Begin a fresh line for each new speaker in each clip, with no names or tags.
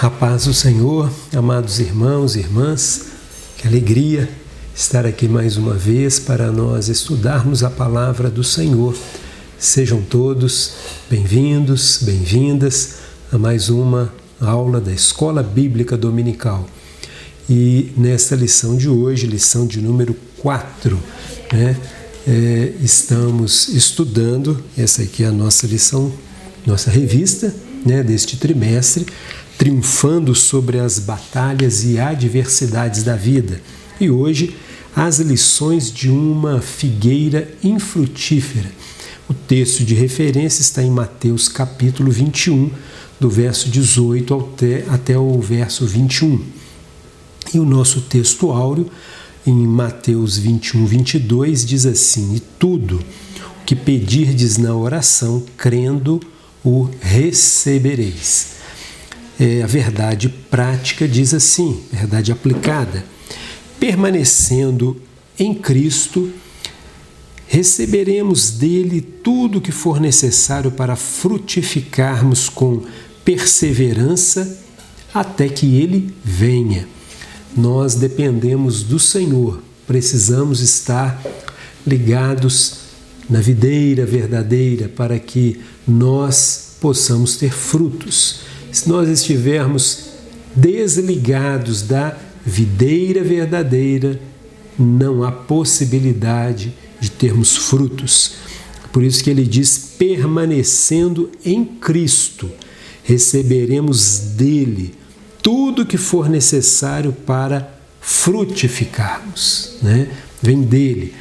A paz do Senhor, amados irmãos e irmãs, que alegria estar aqui mais uma vez para nós estudarmos a palavra do Senhor. Sejam todos bem-vindos, bem-vindas a mais uma aula da Escola Bíblica Dominical. E nesta lição de hoje, lição de número 4, estamos estudando, essa aqui é a nossa lição, nossa revista deste trimestre, triunfando sobre as batalhas e adversidades da vida. E hoje, as lições de uma figueira infrutífera. O texto de referência está em Mateus capítulo 21, do verso 18 até o verso 21. E o nosso texto áureo, em Mateus 21, 22, diz assim: E tudo o que pedirdes na oração, crendo, o recebereis. A verdade prática diz assim, verdade aplicada: permanecendo em Cristo, receberemos dele tudo o que for necessário para frutificarmos com perseverança até que ele venha. Nós dependemos do Senhor, precisamos estar ligados na videira verdadeira para que nós possamos ter frutos. Se nós estivermos desligados da videira verdadeira, não há possibilidade de termos frutos. Por isso que ele diz: permanecendo em Cristo, receberemos dele tudo que for necessário para frutificarmos. Vem dele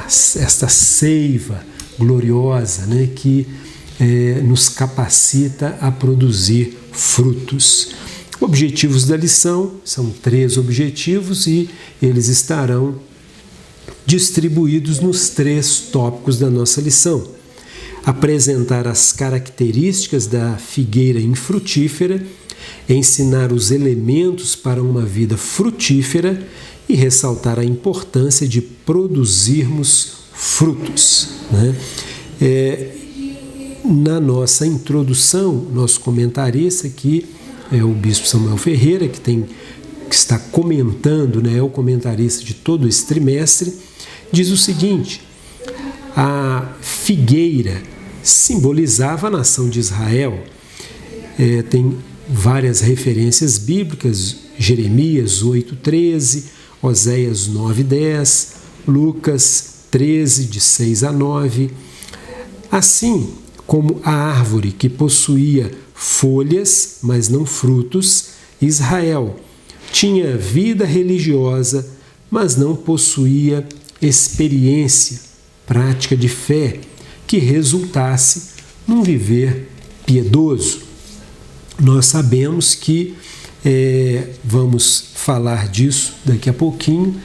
esta seiva gloriosa que nos capacita a produzir frutos. Objetivos da lição, são 3 objetivos e eles estarão distribuídos nos 3 tópicos da nossa lição. Apresentar as características da figueira infrutífera, ensinar os elementos para uma vida frutífera e ressaltar a importância de produzirmos frutos. Na nossa introdução, nosso comentarista aqui é o Bispo Samuel Ferreira, que está comentando, é o comentarista de todo esse trimestre, diz o seguinte: a figueira simbolizava a nação de Israel. Tem várias referências bíblicas: Jeremias 8:13, Oséias 9:10, Lucas 13, de 6 a 9. Assim como a árvore que possuía folhas, mas não frutos, Israel tinha vida religiosa, mas não possuía experiência, prática de fé, que resultasse num viver piedoso. Nós sabemos que, vamos falar disso daqui a pouquinho,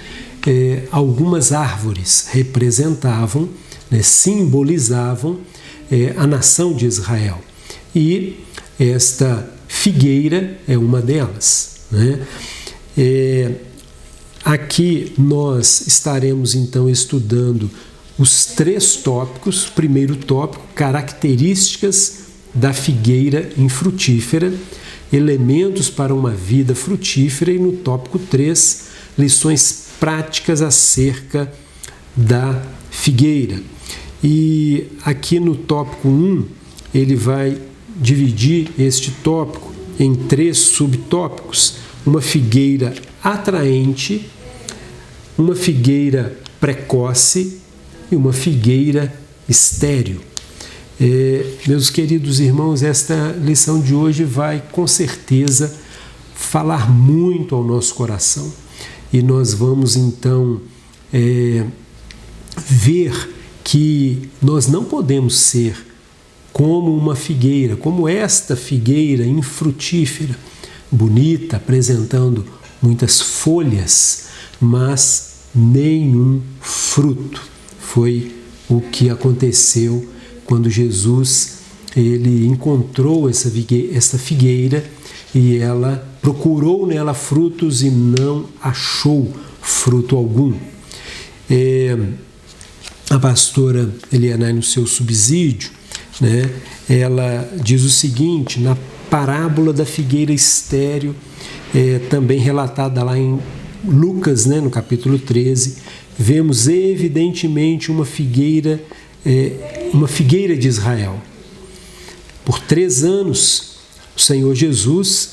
algumas árvores representavam, simbolizavam a nação de Israel. E esta figueira é uma delas. Aqui nós estaremos então estudando os 3 tópicos. Primeiro tópico, características da figueira infrutífera, elementos para uma vida frutífera, e no tópico 3, lições práticas acerca da figueira. E aqui no tópico 1, ele vai dividir este tópico em 3 subtópicos: uma figueira atraente, uma figueira precoce e uma figueira estéril. Meus queridos irmãos, esta lição de hoje vai com certeza falar muito ao nosso coração, e nós vamos então ver que nós não podemos ser como uma figueira, como esta figueira infrutífera, bonita, apresentando muitas folhas, mas nenhum fruto. Foi o que aconteceu quando Jesus ele encontrou esta figueira e ela procurou nela frutos e não achou fruto algum. A pastora Eliana, no seu subsídio, ela diz o seguinte: na parábola da figueira estéril, também relatada lá em Lucas, no capítulo 13, vemos evidentemente uma figueira de Israel. Por 3 anos, o Senhor Jesus,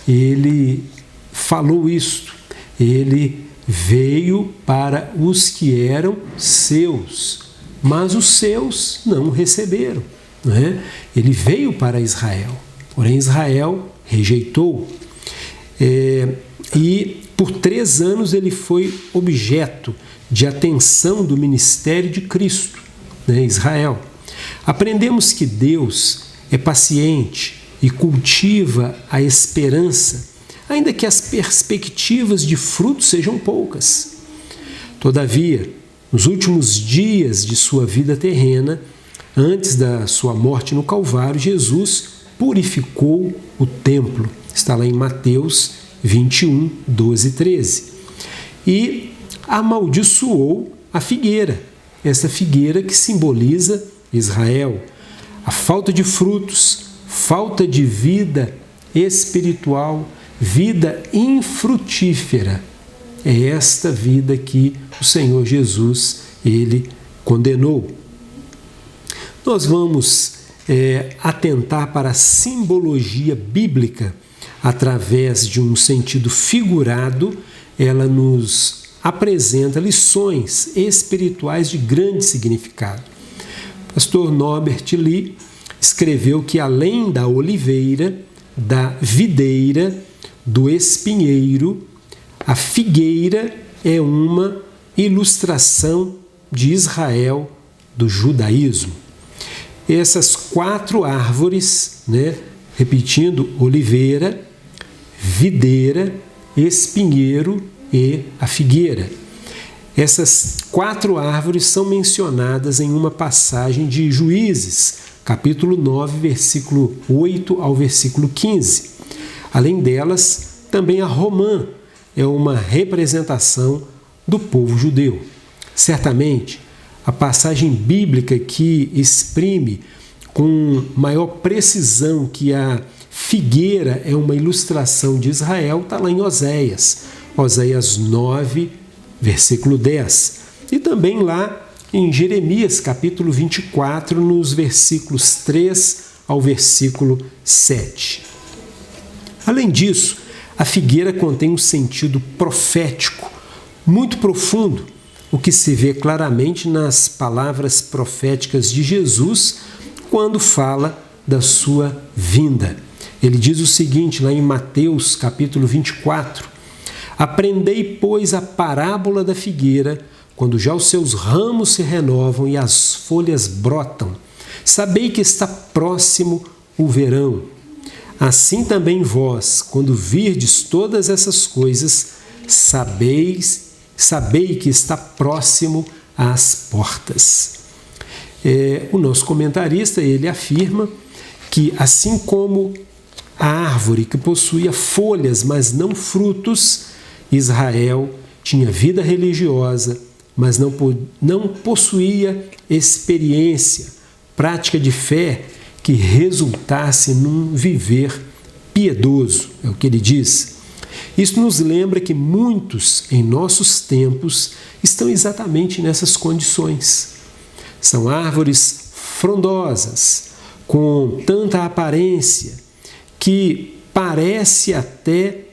ele falou isso. Ele veio para os que eram seus, mas os seus não o receberam. Ele veio para Israel, porém Israel rejeitou. E por 3 anos ele foi objeto de atenção do ministério de Cristo, Israel. Aprendemos que Deus é paciente e cultiva a esperança, ainda que as perspectivas de fruto sejam poucas. Todavia, nos últimos dias de sua vida terrena, antes da sua morte no Calvário, Jesus purificou o templo. Está lá em Mateus 21, 12 e 13. E amaldiçoou a figueira, essa figueira que simboliza Israel. A falta de frutos, falta de vida espiritual, vida infrutífera. É esta vida que o Senhor Jesus, ele condenou. Nós vamos atentar para a simbologia bíblica através de um sentido figurado. Ela nos apresenta lições espirituais de grande significado. O pastor Norbert Lee escreveu que além da oliveira, da videira, do espinheiro, a figueira é uma ilustração de Israel, do judaísmo. Essas 4 árvores, repetindo, oliveira, videira, espinheiro e a figueira. Essas 4 árvores são mencionadas em uma passagem de Juízes, capítulo 9, versículo 8 ao versículo 15. Além delas, também a romã é uma representação do povo judeu. Certamente, a passagem bíblica que exprime com maior precisão que a figueira é uma ilustração de Israel está lá em Oséias 9, versículo 10. E também lá em Jeremias, capítulo 24, nos versículos 3 ao versículo 7. Além disso, a figueira contém um sentido profético muito profundo, o que se vê claramente nas palavras proféticas de Jesus quando fala da sua vinda. Ele diz o seguinte, lá em Mateus, capítulo 24, aprendei, pois, a parábola da figueira, quando já os seus ramos se renovam e as folhas brotam. Sabei que está próximo o verão. Assim também vós, quando virdes todas essas coisas, sabei que está próximo às portas. O nosso comentarista, ele afirma que assim como a árvore que possuía folhas, mas não frutos, Israel tinha vida religiosa, mas não possuía experiência, prática de fé que resultasse num viver piedoso, é o que ele diz. Isso nos lembra que muitos em nossos tempos estão exatamente nessas condições. São árvores frondosas, com tanta aparência, que parece até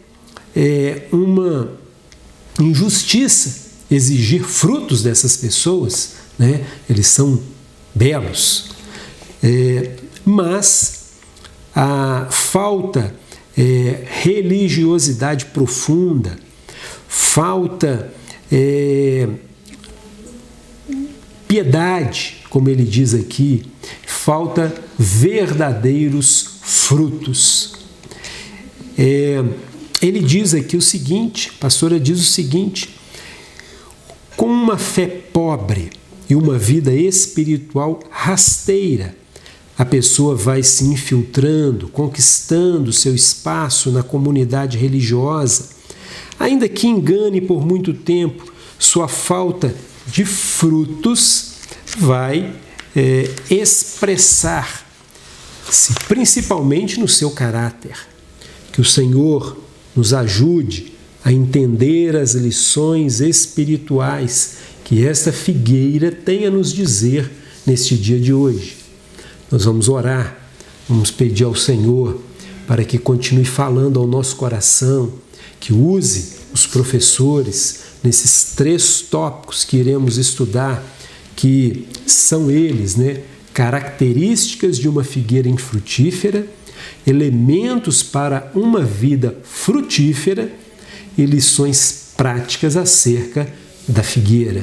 uma injustiça exigir frutos dessas pessoas, Eles são belos. Mas a falta religiosidade profunda, falta piedade, como ele diz aqui, falta verdadeiros frutos. Ele diz aqui o seguinte, a pastora diz o seguinte: com uma fé pobre e uma vida espiritual rasteira, a pessoa vai se infiltrando, conquistando seu espaço na comunidade religiosa, ainda que engane por muito tempo, sua falta de frutos vai expressar principalmente no seu caráter. Que o Senhor nos ajude a entender as lições espirituais que esta figueira tem a nos dizer neste dia de hoje. Nós vamos orar, vamos pedir ao Senhor para que continue falando ao nosso coração, que use os professores nesses 3 tópicos que iremos estudar, que são eles, características de uma figueira infrutífera, elementos para uma vida frutífera e lições práticas acerca da figueira.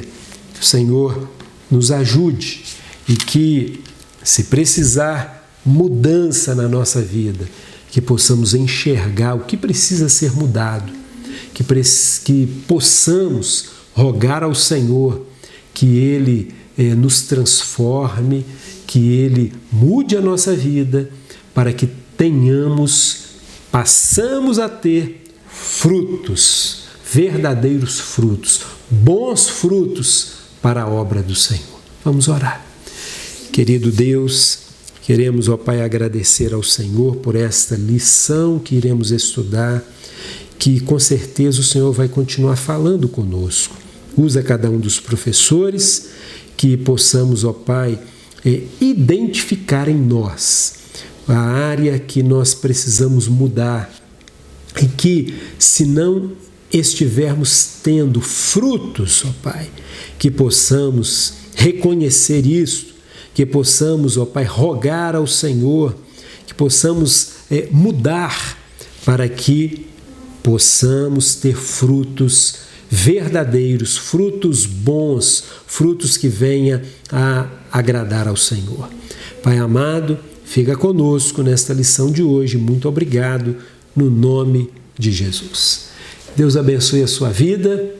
Que o Senhor nos ajude e que, se precisar mudança na nossa vida, que possamos enxergar o que precisa ser mudado, que possamos rogar ao Senhor que Ele nos transforme, que Ele mude a nossa vida, para que passamos a ter frutos, verdadeiros frutos, bons frutos para a obra do Senhor. Vamos orar. Querido Deus, queremos, ó Pai, agradecer ao Senhor por esta lição que iremos estudar, que com certeza o Senhor vai continuar falando conosco. Usa cada um dos professores, que possamos, ó Pai, identificar em nós a área que nós precisamos mudar e que, se não estivermos tendo frutos, ó Pai, que possamos reconhecer isso, que possamos, ó Pai, rogar ao Senhor, que possamos mudar para que possamos ter frutos verdadeiros, frutos bons, frutos que venham a agradar ao Senhor. Pai amado, fica conosco nesta lição de hoje. Muito obrigado, no nome de Jesus. Deus abençoe a sua vida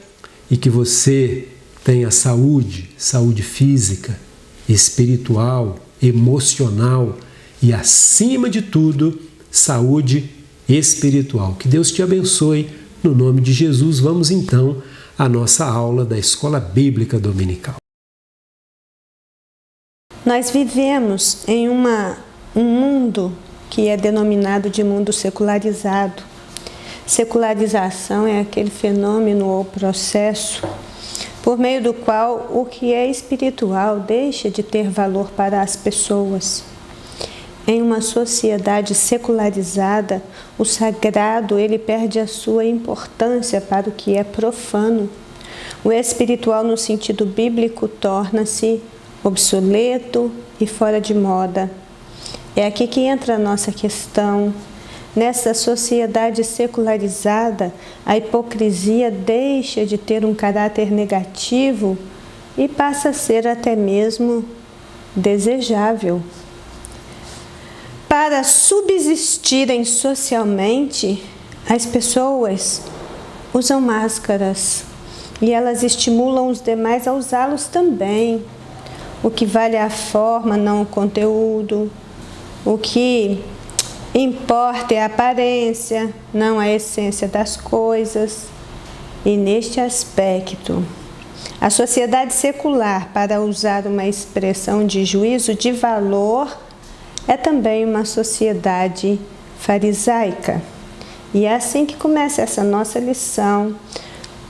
e que você tenha saúde física, espiritual, emocional e, acima de tudo, saúde espiritual. Que Deus te abençoe, no nome de Jesus. Vamos então à nossa aula da Escola Bíblica Dominical.
Nós vivemos em um mundo que é denominado de mundo secularizado. Secularização é aquele fenômeno ou processo por meio do qual o que é espiritual deixa de ter valor para as pessoas. Em uma sociedade secularizada, o sagrado ele perde a sua importância para o que é profano. O espiritual, no sentido bíblico, torna-se obsoleto e fora de moda. É aqui que entra a nossa questão. Nessa sociedade secularizada, a hipocrisia deixa de ter um caráter negativo e passa a ser até mesmo desejável. Para subsistirem socialmente, as pessoas usam máscaras e elas estimulam os demais a usá-los também. O que vale é a forma, não o conteúdo. O que importa é a aparência, não a essência das coisas. E neste aspecto, a sociedade secular, para usar uma expressão de juízo de valor, é também uma sociedade farisaica. E é assim que começa essa nossa lição,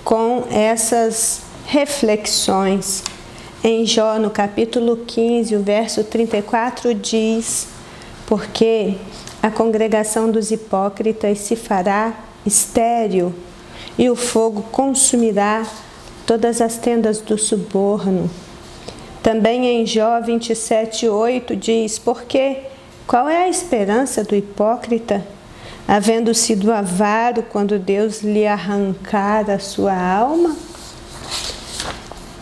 com essas reflexões. Em Jó, no capítulo 15, o verso 34 diz: porque a congregação dos hipócritas se fará estéril, e o fogo consumirá todas as tendas do suborno. Também em Jó 27:8 diz: porque qual é a esperança do hipócrita, havendo sido avaro quando Deus lhe arrancar a sua alma?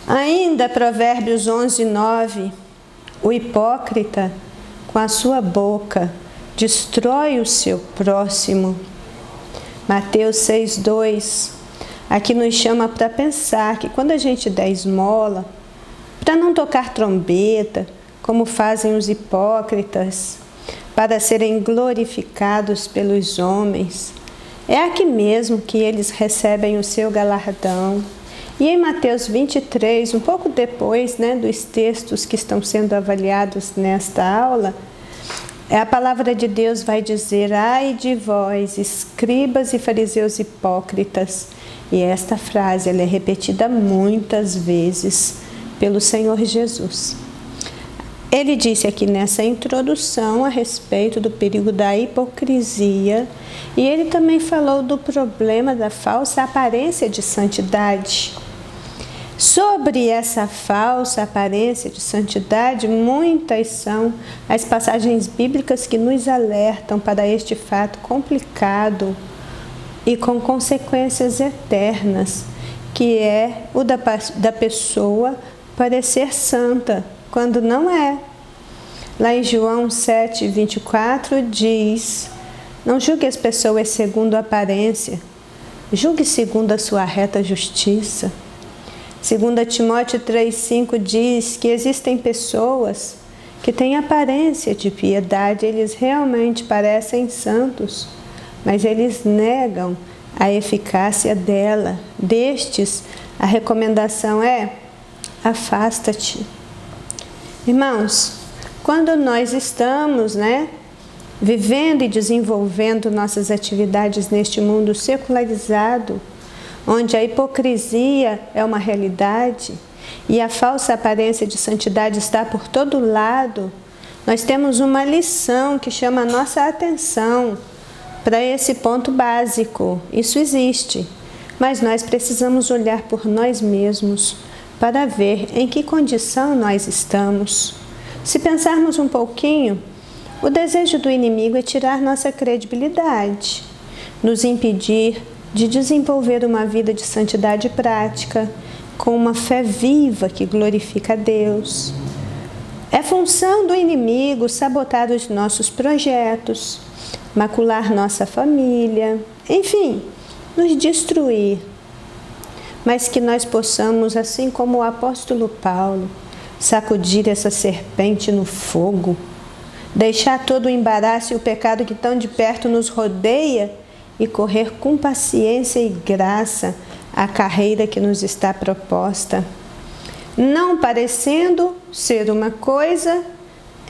Ainda Provérbios 11:9: o hipócrita, com a sua boca, destrói o seu próximo. Mateus 6:2, aqui nos chama para pensar que quando a gente der esmola, para não tocar trombeta, como fazem os hipócritas, para serem glorificados pelos homens, é aqui mesmo que eles recebem o seu galardão. E em Mateus 23, um pouco depois dos textos que estão sendo avaliados nesta aula, A palavra de Deus vai dizer: ai de vós, escribas e fariseus hipócritas. E esta frase ela é repetida muitas vezes pelo Senhor Jesus. Ele disse aqui nessa introdução a respeito do perigo da hipocrisia, e ele também falou do problema da falsa aparência de santidade. Sobre essa falsa aparência de santidade, muitas são as passagens bíblicas que nos alertam para este fato complicado e com consequências eternas, que é o da pessoa parecer santa, quando não é. Lá em João 7:24 diz: não julgue as pessoas segundo a aparência, julgue segundo a sua reta justiça. 2 Timóteo 3:5 diz que existem pessoas que têm aparência de piedade, eles realmente parecem santos, mas eles negam a eficácia dela. Destes, a recomendação é: afasta-te. Irmãos, quando nós estamos, vivendo e desenvolvendo nossas atividades neste mundo secularizado, onde a hipocrisia é uma realidade e a falsa aparência de santidade está por todo lado, nós temos uma lição que chama a nossa atenção para esse ponto básico. Isso existe, mas nós precisamos olhar por nós mesmos para ver em que condição nós estamos. Se pensarmos um pouquinho, o desejo do inimigo é tirar nossa credibilidade, nos impedir de desenvolver uma vida de santidade prática, com uma fé viva que glorifica a Deus. É função do inimigo sabotar os nossos projetos, macular nossa família, enfim, nos destruir. Mas que nós possamos, assim como o apóstolo Paulo, sacudir essa serpente no fogo, deixar todo o embaraço e o pecado que tão de perto nos rodeia e correr com paciência e graça a carreira que nos está proposta, não parecendo ser uma coisa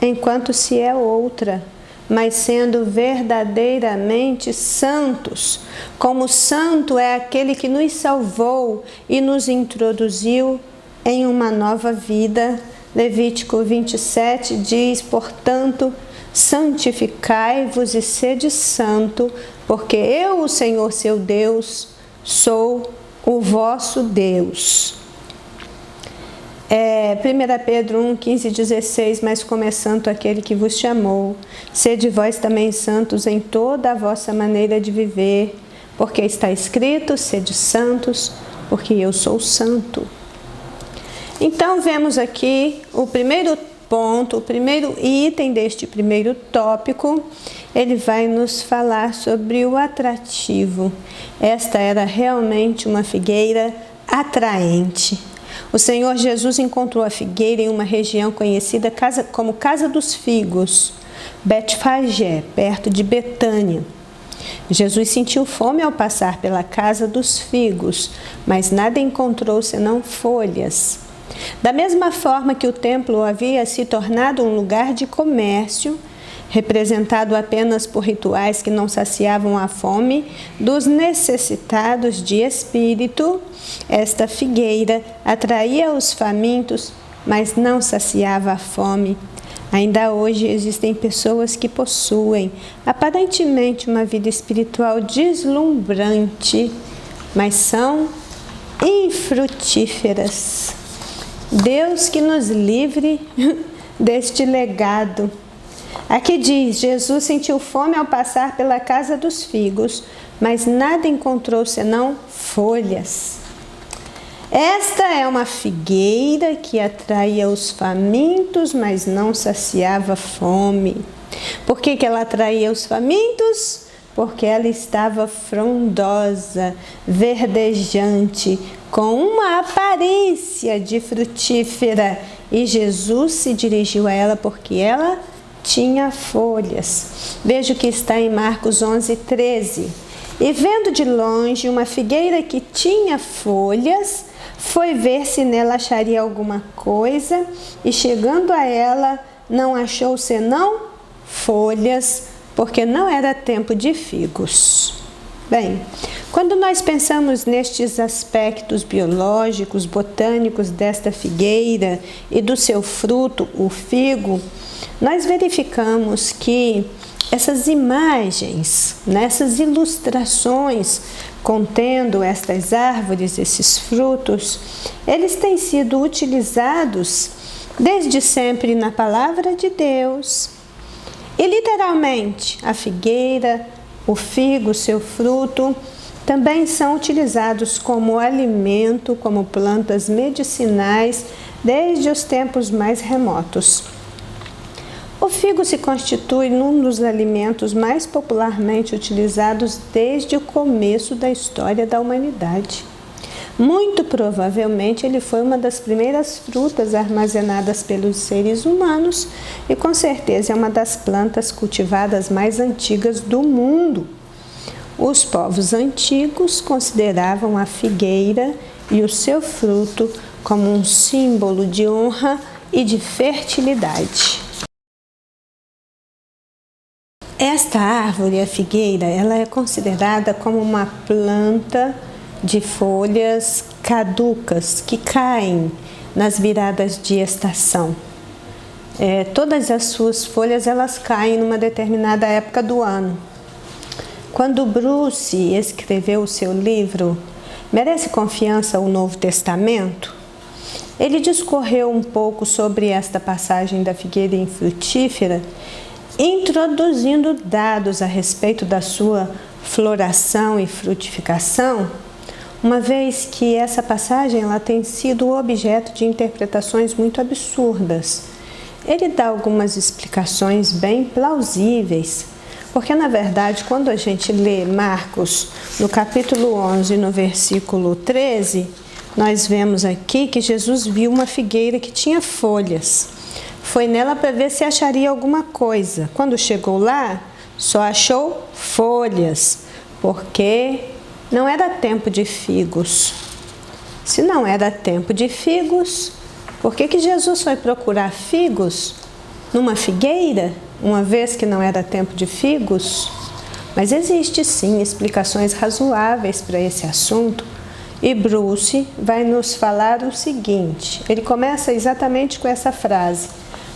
enquanto se é outra, mas sendo verdadeiramente santos, como santo é aquele que nos salvou e nos introduziu em uma nova vida. Levítico 27 diz: portanto, santificai-vos e sede santo, porque eu, o Senhor seu Deus, sou o vosso Deus. 1 Pedro 1:15-16, mas como é santo aquele que vos chamou, sede vós também santos em toda a vossa maneira de viver, porque está escrito: sede santos, porque eu sou santo. Então vemos aqui o primeiro ponto, o primeiro item deste primeiro tópico. Ele vai nos falar sobre o atrativo. Esta era realmente uma figueira atraente. O Senhor Jesus encontrou a figueira em uma região conhecida como Casa dos Figos, Betfagé, perto de Betânia. Jesus sentiu fome ao passar pela Casa dos Figos, mas nada encontrou senão folhas. Da mesma forma que o templo havia se tornado um lugar de comércio, representado apenas por rituais que não saciavam a fome dos necessitados de espírito, esta figueira atraía os famintos, mas não saciava a fome. Ainda hoje existem pessoas que possuem aparentemente uma vida espiritual deslumbrante, mas são infrutíferas. Deus que nos livre deste legado. Aqui diz: Jesus sentiu fome ao passar pela Casa dos Figos, mas nada encontrou senão folhas. Esta é uma figueira que atraía os famintos, mas não saciava a fome. Por que ela atraía os famintos? Porque ela estava frondosa, verdejante, com uma aparência de frutífera. E Jesus se dirigiu a ela porque ela tinha folhas. Veja o que está em Marcos 11:13. E vendo de longe uma figueira que tinha folhas, foi ver se nela acharia alguma coisa, e chegando a ela, não achou senão folhas, porque não era tempo de figos. Bem, quando nós pensamos nestes aspectos biológicos, botânicos desta figueira e do seu fruto, o figo, nós verificamos que essas imagens, essas ilustrações contendo estas árvores, esses frutos, eles têm sido utilizados desde sempre na palavra de Deus. E literalmente, a figueira, o figo, seu fruto, também são utilizados como alimento, como plantas medicinais, desde os tempos mais remotos. O figo se constitui num dos alimentos mais popularmente utilizados desde o começo da história da humanidade. Muito provavelmente ele foi uma das primeiras frutas armazenadas pelos seres humanos e com certeza é uma das plantas cultivadas mais antigas do mundo. Os povos antigos consideravam a figueira e o seu fruto como um símbolo de honra e de fertilidade. Esta árvore, a figueira, ela é considerada como uma planta de folhas caducas que caem nas viradas de estação. Todas as suas folhas elas caem numa determinada época do ano. Quando Bruce escreveu o seu livro Merece Confiança o Novo Testamento, ele discorreu um pouco sobre esta passagem da figueira infrutífera, introduzindo dados a respeito da sua floração e frutificação, uma vez que essa passagem ela tem sido objeto de interpretações muito absurdas. Ele dá algumas explicações bem plausíveis, porque na verdade quando a gente lê Marcos no capítulo 11, no versículo 13, nós vemos aqui que Jesus viu uma figueira que tinha folhas. Foi nela para ver se acharia alguma coisa. Quando chegou lá, só achou folhas, porque não era tempo de figos. Se não era tempo de figos, por que Jesus foi procurar figos numa figueira, uma vez que não era tempo de figos? Mas existe sim explicações razoáveis para esse assunto. E Bruce vai nos falar o seguinte, ele começa exatamente com essa frase: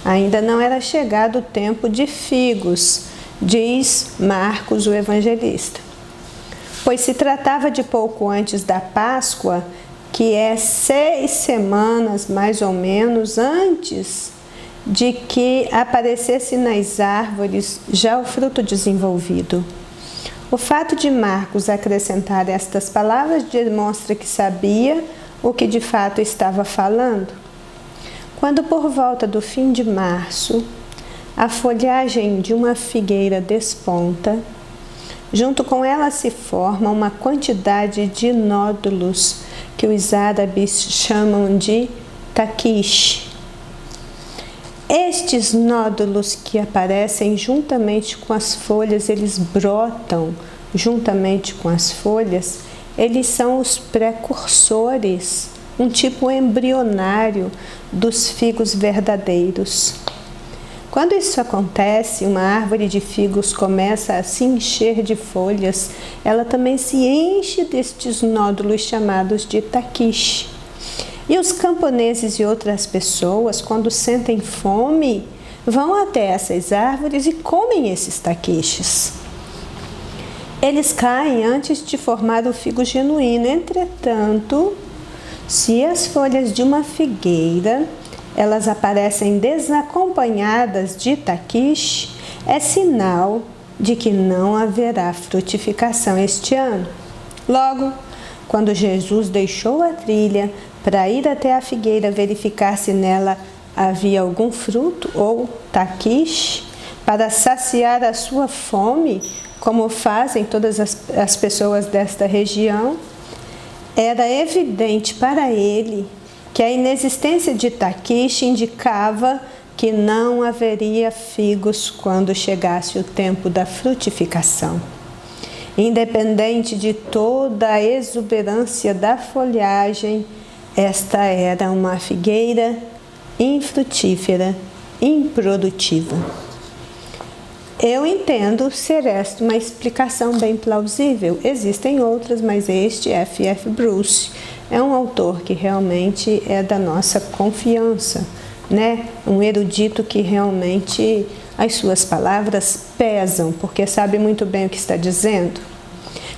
ainda não era chegado o tempo de figos, diz Marcos, o evangelista. Pois se tratava de pouco antes da Páscoa, que é 6 semanas mais ou menos antes de que aparecesse nas árvores já o fruto desenvolvido. O fato de Marcos acrescentar estas palavras demonstra que sabia o que de fato estava falando. Quando por volta do fim de março, a folhagem de uma figueira desponta, junto com ela se forma uma quantidade de nódulos que os árabes chamam de taquish. Estes nódulos que aparecem juntamente com as folhas, eles brotam juntamente com as folhas, eles são os precursores, um tipo embrionário dos figos verdadeiros. Quando isso acontece, uma árvore de figos começa a se encher de folhas, ela também se enche destes nódulos chamados de taquish. E os camponeses e outras pessoas, quando sentem fome, vão até essas árvores e comem esses taquiches. Eles caem antes de formar o figo genuíno. Entretanto, se as folhas de uma figueira elas aparecem desacompanhadas de taquiche, é sinal de que não haverá frutificação este ano. Logo, quando Jesus deixou a trilha para ir até a figueira verificar se nela havia algum fruto ou taquiche, para saciar a sua fome, como fazem todas as pessoas desta região, era evidente para ele que a inexistência de taquiche indicava que não haveria figos quando chegasse o tempo da frutificação. Independente de toda a exuberância da folhagem, esta era uma figueira infrutífera, improdutiva. Eu entendo ser esta uma explicação bem plausível. Existem outras, mas este F.F. Bruce é um autor que realmente é da nossa confiança, né? Um erudito que realmente as suas palavras pesam, porque sabe muito bem o que está dizendo.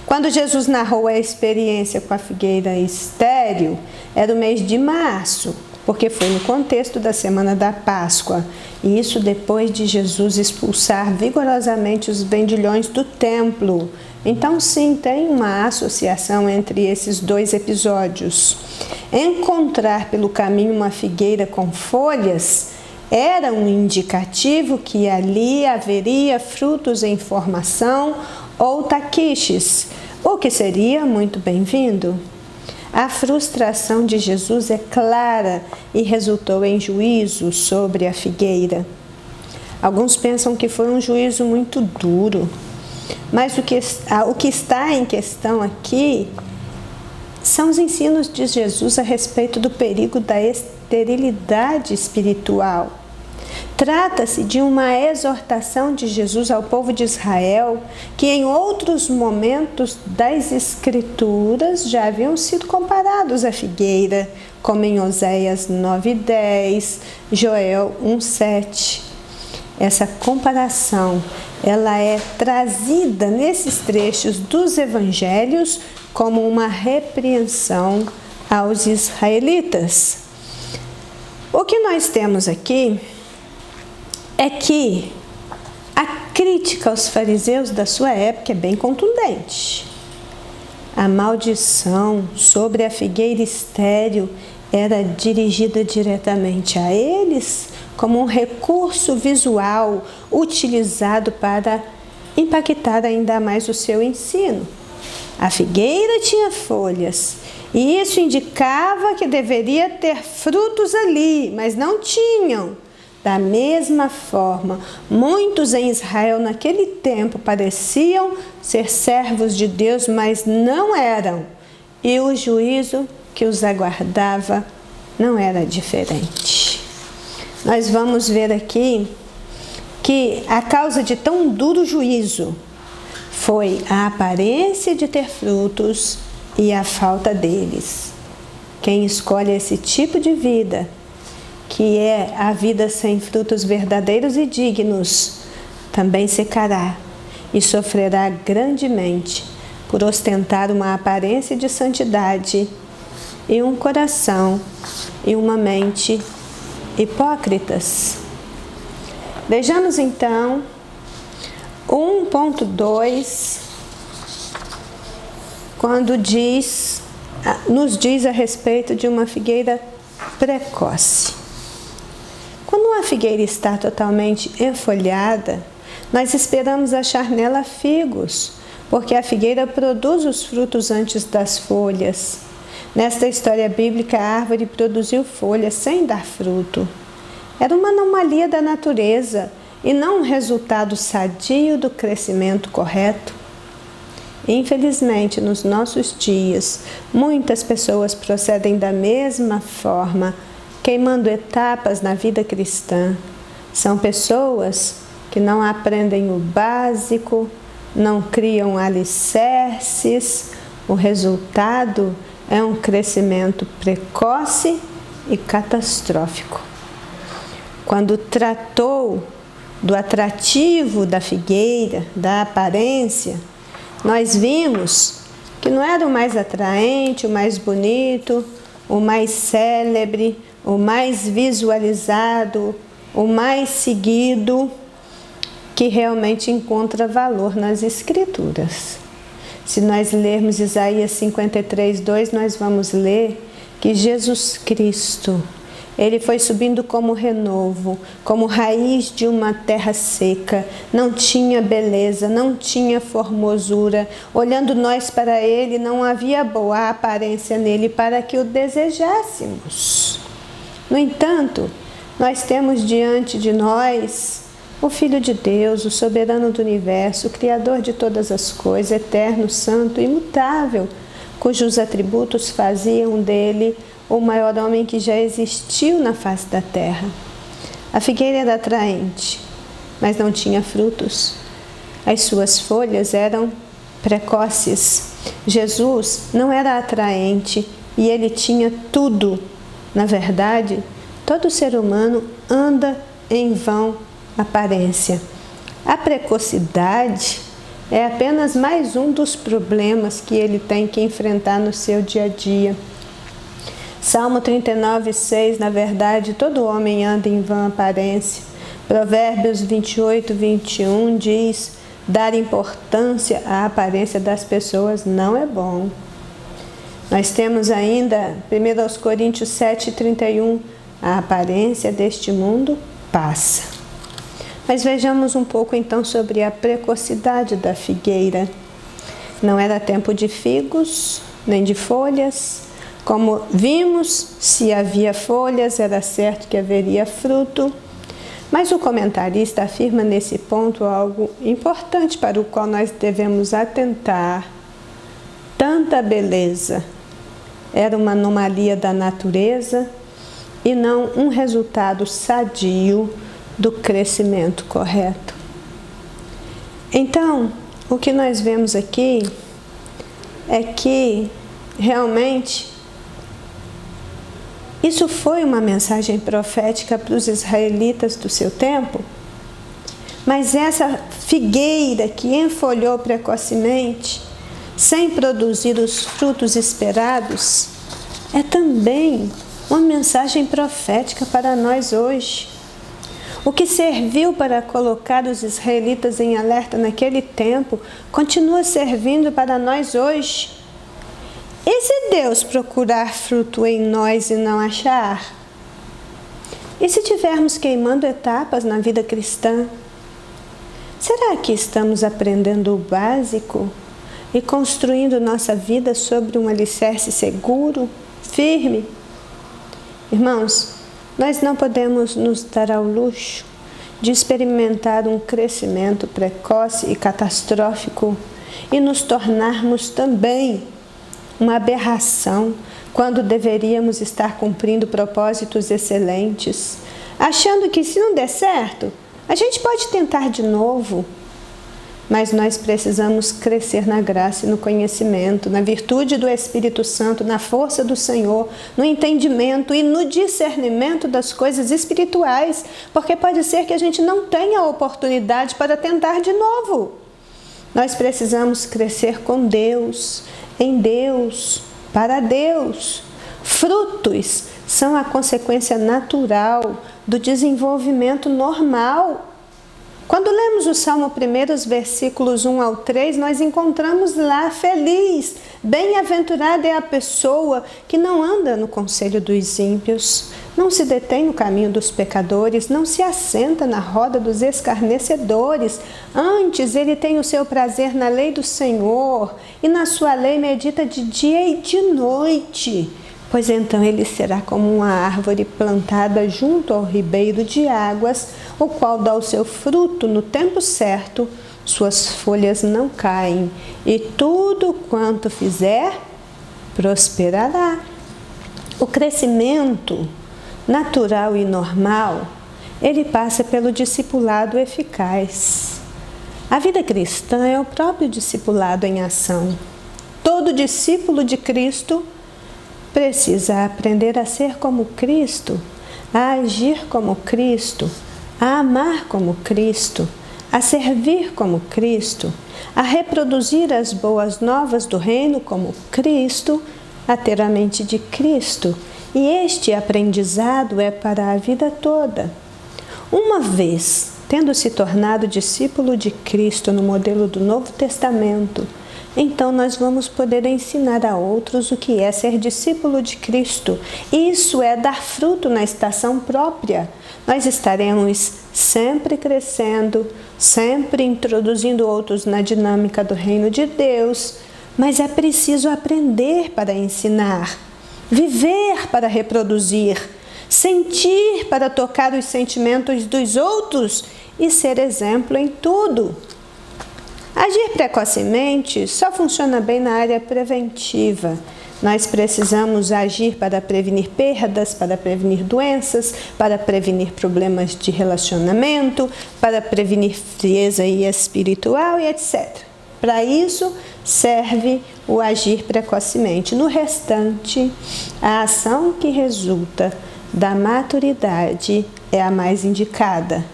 Quando Jesus narrou a experiência com a figueira estéril, era o mês de março, porque foi no contexto da semana da Páscoa, e isso depois de Jesus expulsar vigorosamente os vendilhões do templo. Então, sim, tem uma associação entre esses dois episódios. Encontrar pelo caminho uma figueira com folhas era um indicativo que ali haveria frutos em formação ou taquiches, o que seria muito bem-vindo. A frustração de Jesus é clara e resultou em juízo sobre a figueira. Alguns pensam que foi um juízo muito duro, mas o que está em questão aqui são os ensinos de Jesus a respeito do perigo da esterilidade espiritual. Trata-se de uma exortação de Jesus ao povo de Israel, que em outros momentos das Escrituras já haviam sido comparados à figueira, como em Oséias 9:10, Joel 1:7. Essa comparação, ela é trazida nesses trechos dos evangelhos como uma repreensão aos israelitas. O que nós temos aqui é que a crítica aos fariseus da sua época é bem contundente. A maldição sobre a figueira estéril era dirigida diretamente a eles como um recurso visual utilizado para impactar ainda mais o seu ensino. A figueira tinha folhas e isso indicava que deveria ter frutos ali, mas não tinham. Da mesma forma, muitos em Israel naquele tempo pareciam ser servos de Deus, mas não eram. E o juízo que os aguardava não era diferente. Nós vamos ver aqui que a causa de tão duro juízo foi a aparência de ter frutos e a falta deles. Quem escolhe esse tipo de vida, que é a vida sem frutos verdadeiros e dignos, também secará e sofrerá grandemente por ostentar uma aparência de santidade e um coração e uma mente hipócritas. Vejamos então 1.2, quando nos diz a respeito de uma figueira precoce. Quando uma figueira está totalmente enfolhada, nós esperamos achar nela figos, porque a figueira produz os frutos antes das folhas. Nesta história bíblica, a árvore produziu folhas sem dar fruto. Era uma anomalia da natureza e não um resultado sadio do crescimento correto. Infelizmente, nos nossos dias, muitas pessoas procedem da mesma forma, queimando etapas na vida cristã. São pessoas que não aprendem o básico, não criam alicerces. O resultado é um crescimento precoce e catastrófico. Quando tratou do atrativo da figueira, da aparência, nós vimos que não era o mais atraente, o mais bonito, o mais célebre, o mais visualizado, o mais seguido, que realmente encontra valor nas Escrituras. Se nós lermos Isaías 53:2, nós vamos ler que Jesus Cristo, Ele foi subindo como renovo, como raiz de uma terra seca, não tinha beleza, não tinha formosura. Olhando nós para Ele, não havia boa aparência nele para que o desejássemos. No entanto, nós temos diante de nós o Filho de Deus, o soberano do universo, o Criador de todas as coisas, eterno, santo, imutável, cujos atributos faziam dele o maior homem que já existiu na face da terra. A figueira era atraente, mas não tinha frutos. As suas folhas eram precoces. Jesus não era atraente e ele tinha tudo. Na verdade, todo ser humano anda em vã aparência. A precocidade é apenas mais um dos problemas que ele tem que enfrentar no seu dia a dia. Salmo 39:6, na verdade, todo homem anda em vã aparência. Provérbios 28:21 diz: dar importância à aparência das pessoas não é bom. Nós temos ainda 1 Coríntios 7:31, a aparência deste mundo passa. Mas vejamos um pouco então sobre a precocidade da figueira. Não era tempo de figos, nem de folhas. Como vimos, se havia folhas, era certo que haveria fruto. Mas o comentarista afirma nesse ponto algo importante para o qual nós devemos atentar. Tanta beleza era uma anomalia da natureza e não um resultado sadio do crescimento correto. Então, o que nós vemos aqui é que realmente isso foi uma mensagem profética para os israelitas do seu tempo, mas essa figueira que enfolhou precocemente, sem produzir os frutos esperados, é também uma mensagem profética para nós hoje. O que serviu para colocar os israelitas em alerta naquele tempo, continua servindo para nós hoje. E se Deus procurar fruto em nós e não achar? E se tivermos queimando etapas na vida cristã? Será que estamos aprendendo o básico e construindo nossa vida sobre um alicerce seguro, firme? Irmãos, nós não podemos nos dar ao luxo de experimentar um crescimento precoce e catastrófico e nos tornarmos também uma aberração quando deveríamos estar cumprindo propósitos excelentes, achando que se não der certo, a gente pode tentar de novo. Mas nós precisamos crescer na graça e no conhecimento, na virtude do Espírito Santo, na força do Senhor, no entendimento e no discernimento das coisas espirituais, porque pode ser que a gente não tenha a oportunidade para tentar de novo. Nós precisamos crescer com Deus, em Deus, para Deus. Frutos são a consequência natural do desenvolvimento normal. Quando lemos o Salmo 1, os versículos 1 ao 3, nós encontramos lá: feliz, bem-aventurada é a pessoa que não anda no conselho dos ímpios, não se detém no caminho dos pecadores, não se assenta na roda dos escarnecedores. Antes, ele tem o seu prazer na lei do Senhor, e na sua lei medita de dia e de noite. Pois então ele será como uma árvore plantada junto ao ribeiro de águas, o qual dá o seu fruto no tempo certo, suas folhas não caem, e tudo quanto fizer, prosperará. O crescimento natural e normal, ele passa pelo discipulado eficaz. A vida cristã é o próprio discipulado em ação. Todo discípulo de Cristo precisa aprender a ser como Cristo, a agir como Cristo, a amar como Cristo, a servir como Cristo, a reproduzir as boas novas do reino como Cristo, a ter a mente de Cristo. E este aprendizado é para a vida toda. Uma vez tendo se tornado discípulo de Cristo no modelo do Novo Testamento, então nós vamos poder ensinar a outros o que é ser discípulo de Cristo. Isso é dar fruto na estação própria. Nós estaremos sempre crescendo, sempre introduzindo outros na dinâmica do reino de Deus, mas é preciso aprender para ensinar, viver para reproduzir, sentir para tocar os sentimentos dos outros e ser exemplo em tudo. Agir precocemente só funciona bem na área preventiva, Nós precisamos agir para prevenir perdas, para prevenir doenças, para prevenir problemas de relacionamento, para prevenir frieza espiritual e etc. Para isso serve o agir precocemente. No restante, a ação que resulta da maturidade é a mais indicada.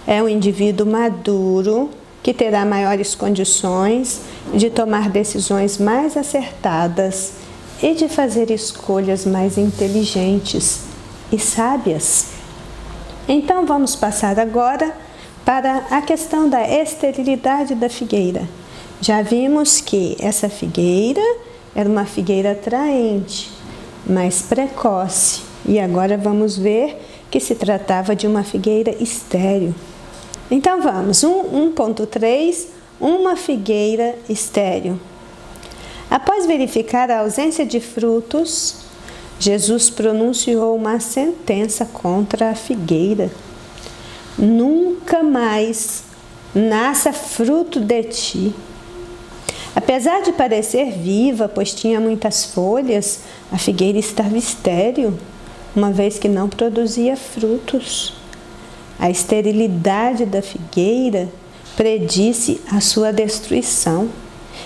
É um indivíduo maduro que terá maiores condições de tomar decisões mais acertadas e de fazer escolhas mais inteligentes e sábias. Então vamos passar agora para a questão da esterilidade da figueira. Já vimos que essa figueira era uma figueira atraente, mas precoce. E agora vamos ver que se tratava de uma figueira estéril. Então vamos, 1.3, uma figueira estéril. Após verificar a ausência de frutos, Jesus pronunciou uma sentença contra a figueira. Nunca mais nasça fruto de ti. Apesar de parecer viva, pois tinha muitas folhas, a figueira estava estéril, uma vez que não produzia frutos. A esterilidade da figueira predisse a sua destruição.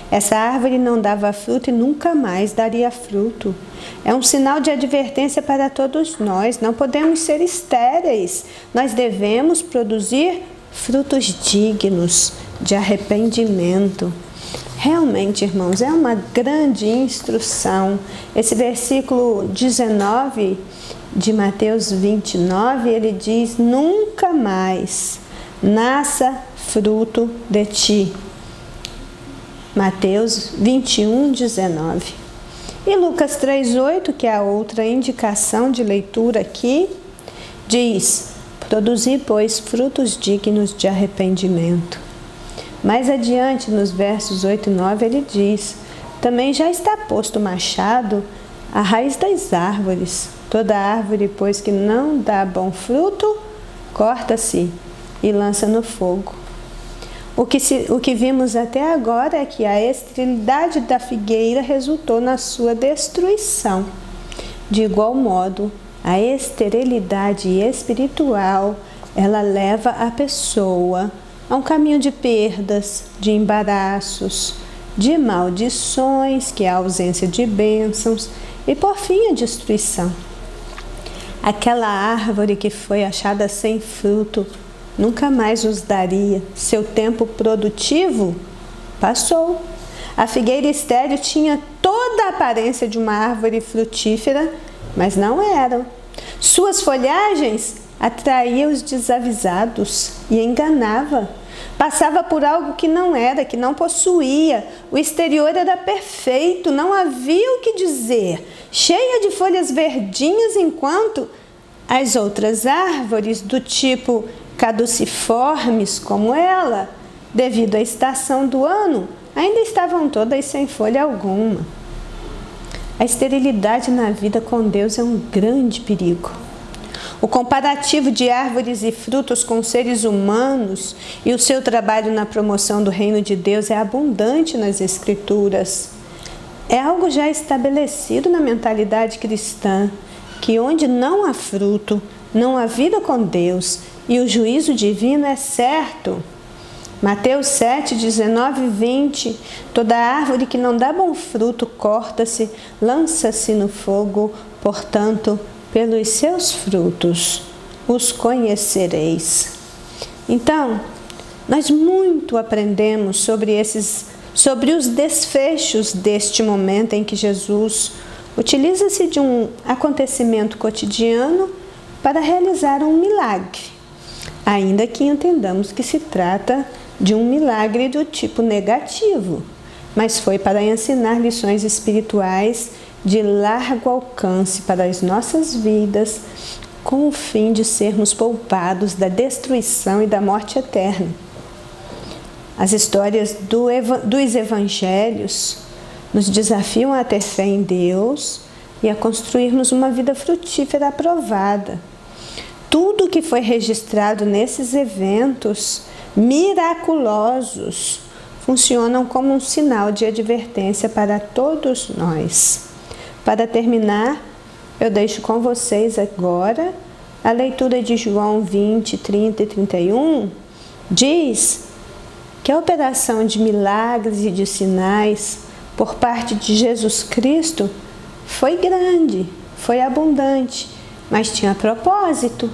Essa árvore não dava fruto e nunca mais daria fruto. É um sinal de advertência para todos nós. Não podemos ser estéreis. Nós devemos produzir frutos dignos de arrependimento. Realmente, irmãos, é uma grande instrução. Esse versículo 19 de Mateus 29, ele diz: nunca mais nasça fruto de ti. Mateus 21, 19. E Lucas 3,8, que é a outra indicação de leitura aqui, diz: produzi, pois, frutos dignos de arrependimento. Mais adiante, nos versos 8 e 9, ele diz: também já está posto o machado à raiz das árvores. Toda árvore, pois, que não dá bom fruto, corta-se e lança no fogo. O que vimos até agora é que a esterilidade da figueira resultou na sua destruição. De igual modo, a esterilidade espiritual, ela leva a pessoa a um caminho de perdas, de embaraços, de maldições, que é a ausência de bênçãos, e por fim a destruição. Aquela árvore que foi achada sem fruto nunca mais nos daria. Seu tempo produtivo passou. A figueira estéril tinha toda a aparência de uma árvore frutífera, mas não era. Suas folhagens atraíam os desavisados e enganava. Passava por algo que não era, que não possuía. O exterior era perfeito, não havia o que dizer. Cheia de folhas verdinhas, enquanto as outras árvores do tipo caduciformes como ela, devido à estação do ano, ainda estavam todas sem folha alguma. A esterilidade na vida com Deus é um grande perigo. O comparativo de árvores e frutos com seres humanos e o seu trabalho na promoção do reino de Deus é abundante nas Escrituras. É algo já estabelecido na mentalidade cristã, que onde não há fruto, não há vida com Deus, e o juízo divino é certo. Mateus 7, 19 e 20, toda árvore que não dá bom fruto corta-se, lança-se no fogo, portanto, pelos seus frutos os conhecereis. Então, nós muito aprendemos sobre os desfechos deste momento em que Jesus utiliza-se de um acontecimento cotidiano para realizar um milagre, ainda que entendamos que se trata de um milagre do tipo negativo, mas foi para ensinar lições espirituais de largo alcance para as nossas vidas, com o fim de sermos poupados da destruição e da morte eterna. As histórias dos evangelhos nos desafiam a ter fé em Deus e a construirmos uma vida frutífera aprovada. Tudo que foi registrado nesses eventos miraculosos funcionam como um sinal de advertência para todos nós. Para terminar, eu deixo com vocês agora a leitura de João 20, 30 e 31. Diz que a operação de milagres e de sinais por parte de Jesus Cristo foi grande, foi abundante, mas tinha propósito.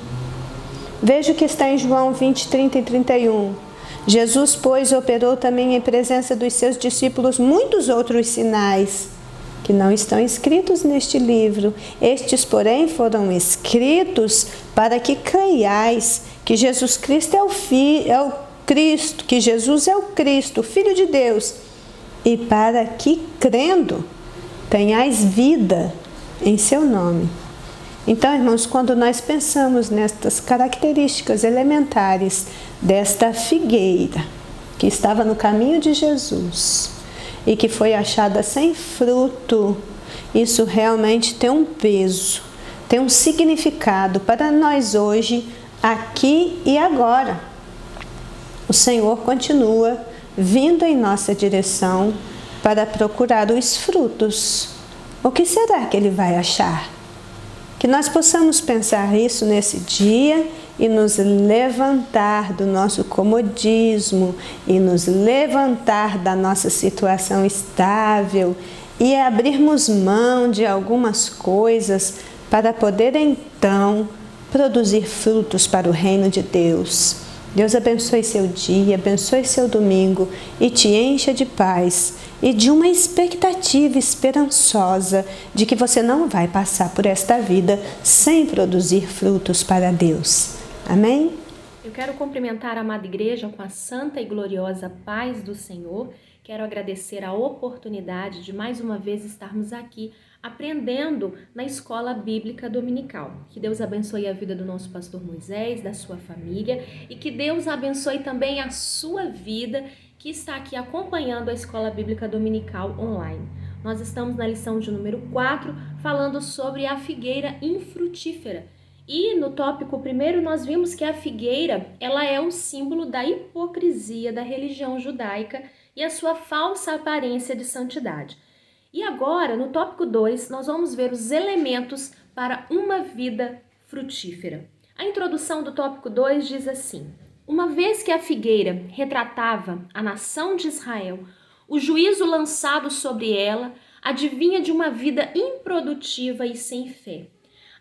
Veja o que está em João 20, 30 e 31. Jesus, pois, operou também em presença dos seus discípulos muitos outros sinais, que não estão escritos neste livro. Estes, porém, foram escritos para que creiais que Jesus Cristo é o Cristo, que Jesus é o Cristo, o Filho de Deus, e para que, crendo, tenhais vida em seu nome. Então, irmãos, quando nós pensamos nestas características elementares desta figueira que estava no caminho de Jesus e que foi achada sem fruto, isso realmente tem um peso, tem um significado para nós hoje, aqui e agora. O Senhor continua vindo em nossa direção para procurar os frutos. O que será que Ele vai achar? Que nós possamos pensar isso nesse dia e nos levantar do nosso comodismo e nos levantar da nossa situação estável e abrirmos mão de algumas coisas para poder então produzir frutos para o reino de Deus. Deus abençoe seu dia, abençoe seu domingo e te encha de paz e de uma expectativa esperançosa de que você não vai passar por esta vida sem produzir frutos para Deus. Amém?
Eu quero cumprimentar a amada igreja com a santa e gloriosa paz do Senhor. Quero agradecer a oportunidade de mais uma vez estarmos aqui aprendendo na Escola Bíblica Dominical. Que Deus abençoe a vida do nosso pastor Moisés, da sua família, e que Deus abençoe também a sua vida que está aqui acompanhando a Escola Bíblica Dominical online. Nós estamos na lição de número 4, falando sobre a figueira infrutífera. E no tópico primeiro nós vimos que a figueira, ela é o símbolo da hipocrisia da religião judaica e a sua falsa aparência de santidade. E agora, no tópico 2, nós vamos ver os elementos para uma vida frutífera. A introdução do tópico 2 diz assim: uma vez que a figueira retratava a nação de Israel, o juízo lançado sobre ela adivinha de uma vida improdutiva e sem fé.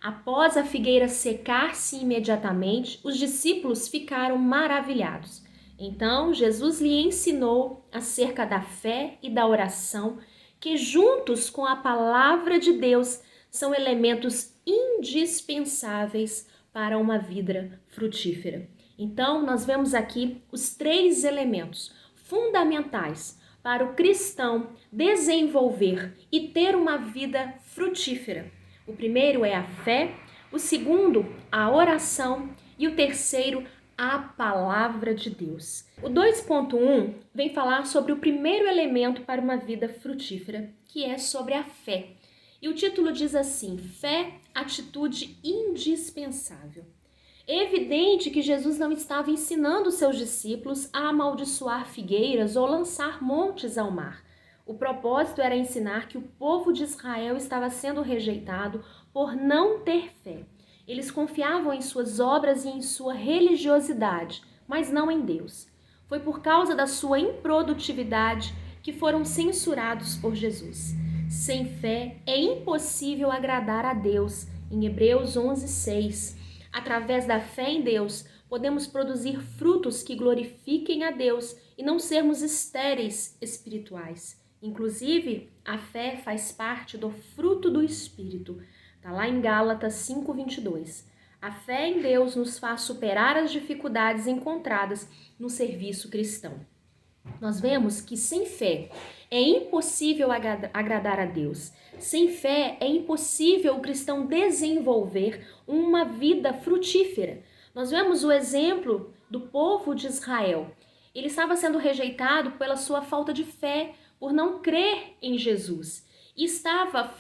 Após a figueira secar-se imediatamente, os discípulos ficaram maravilhados. Então, Jesus lhe ensinou acerca da fé e da oração, que juntos com a palavra de Deus são elementos indispensáveis para uma vida frutífera. Então, nós vemos aqui os 3 elementos fundamentais para o cristão desenvolver e ter uma vida frutífera. O primeiro é a fé, o segundo, a oração e o terceiro, a palavra de Deus. O 2.1 vem falar sobre o primeiro elemento para uma vida frutífera, que é sobre a fé. E o título diz assim: fé, atitude indispensável. É evidente que Jesus não estava ensinando seus discípulos a amaldiçoar figueiras ou lançar montes ao mar. O propósito era ensinar que o povo de Israel estava sendo rejeitado por não ter fé. Eles confiavam em suas obras e em sua religiosidade, mas não em Deus. Foi por causa da sua improdutividade que foram censurados por Jesus. Sem fé é impossível agradar a Deus. Em Hebreus 11:6, através da fé em Deus, podemos produzir frutos que glorifiquem a Deus e não sermos estéreis espirituais. Inclusive, a fé faz parte do fruto do Espírito. Está lá em Gálatas 5:22. A fé em Deus nos faz superar as dificuldades encontradas no serviço cristão. Nós vemos que sem fé é impossível agradar a Deus. Sem fé é impossível o cristão desenvolver uma vida frutífera. Nós vemos o exemplo do povo de Israel. Ele estava sendo rejeitado pela sua falta de fé, por não crer em Jesus. E estava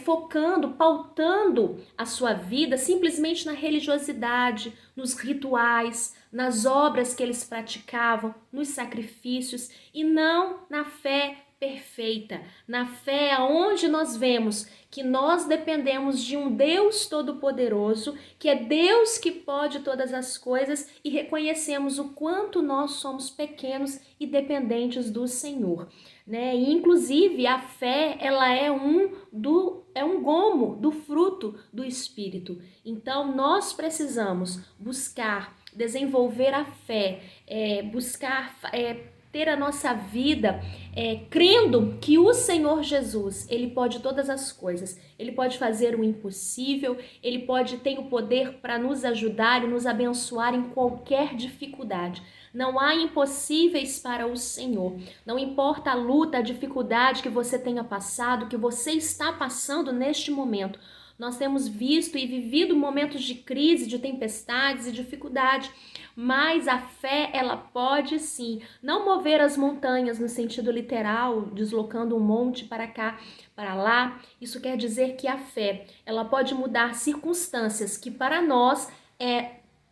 focando, pautando a sua vida simplesmente na religiosidade, nos rituais, nas obras que eles praticavam, nos sacrifícios e não na fé perfeita, na fé onde nós vemos que nós dependemos de um Deus todo-poderoso, que é Deus que pode todas as coisas, e reconhecemos o quanto nós somos pequenos e dependentes do Senhor, né? E, inclusive, a fé, ela é um gomo do fruto do Espírito. Então, nós precisamos buscar desenvolver a fé, buscar ter a nossa vida crendo que o Senhor Jesus, Ele pode todas as coisas, Ele pode fazer o impossível, Ele tem o poder para nos ajudar e nos abençoar em qualquer dificuldade. Não há impossíveis para o Senhor. Não importa a luta, a dificuldade que você tenha passado, que você está passando neste momento. Nós temos visto e vivido momentos de crise, de tempestades e dificuldade, mas a fé, ela pode sim não mover as montanhas no sentido literal, deslocando um monte para cá, para lá. Isso quer dizer que a fé, ela pode mudar circunstâncias que para nós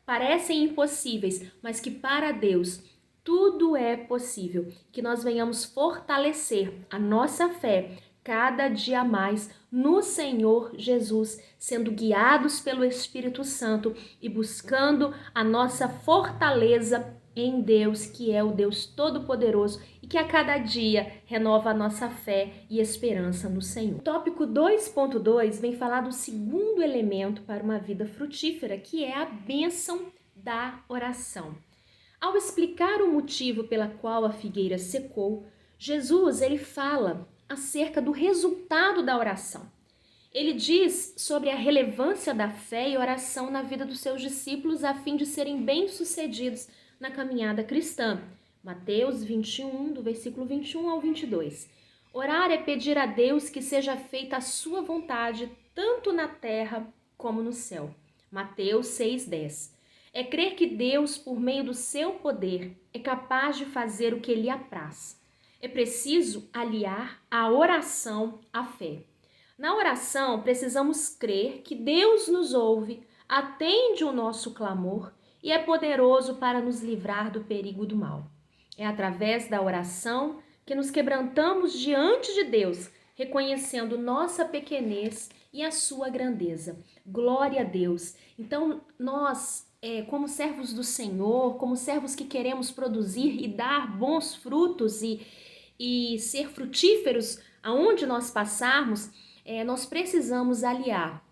parecem impossíveis, mas que para Deus tudo é possível. Que nós venhamos fortalecer a nossa fé cada dia mais no Senhor Jesus, sendo guiados pelo Espírito Santo e buscando a nossa fortaleza em Deus, que é o Deus Todo-Poderoso e que a cada dia renova a nossa fé e esperança no Senhor. O tópico 2.2 vem falar do segundo elemento para uma vida frutífera, que é a bênção da oração. Ao explicar o motivo pela qual a figueira secou, Jesus, ele fala acerca do resultado da oração. Ele diz sobre a relevância da fé e oração na vida dos seus discípulos a fim de serem bem-sucedidos na caminhada cristã. Mateus 21, do versículo 21 ao 22. Orar é pedir a Deus que seja feita a sua vontade, tanto na terra como no céu. Mateus 6:10. É crer que Deus, por meio do seu poder, é capaz de fazer o que lhe apraz. É preciso aliar a oração à fé. Na oração, precisamos crer que Deus nos ouve, atende o nosso clamor e é poderoso para nos livrar do perigo do mal. É através da oração que nos quebrantamos diante de Deus, reconhecendo nossa pequenez e a sua grandeza. Glória a Deus! Então, nós, como servos do Senhor, como servos que queremos produzir e dar bons frutos e ser frutíferos aonde nós passarmos, nós precisamos aliar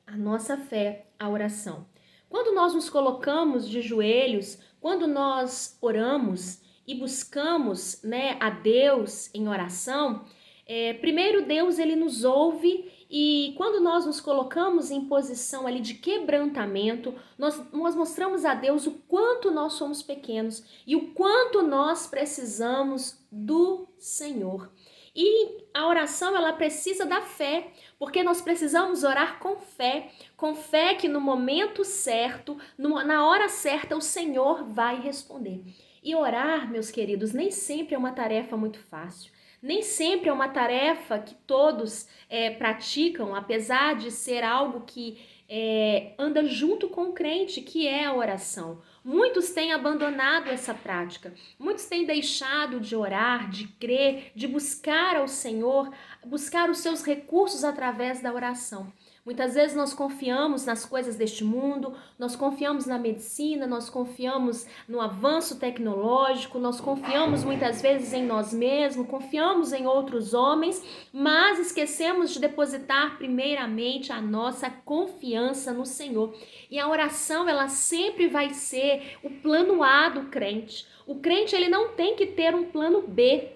a nossa fé à oração. Quando nós nos colocamos de joelhos, quando nós oramos e buscamos, a Deus em oração, primeiro Deus, ele nos ouve, e quando nós nos colocamos em posição ali de quebrantamento, nós mostramos a Deus o quanto nós somos pequenos e o quanto nós precisamos do Senhor. E a oração, ela precisa da fé, porque nós precisamos orar com fé que no momento certo, na hora certa, o Senhor vai responder. E orar, meus queridos, nem sempre é uma tarefa muito fácil. Nem sempre é uma tarefa que todos praticam, apesar de ser algo que anda junto com o crente, que é a oração. Muitos têm abandonado essa prática, muitos têm deixado de orar, de crer, de buscar ao Senhor, buscar os seus recursos através da oração. Muitas vezes nós confiamos nas coisas deste mundo, nós confiamos na medicina, nós confiamos no avanço tecnológico, nós confiamos muitas vezes em nós mesmos, confiamos em outros homens, mas esquecemos de depositar primeiramente a nossa confiança no Senhor. E a oração, ela sempre vai ser o plano A do crente. O crente, ele não tem que ter um plano B.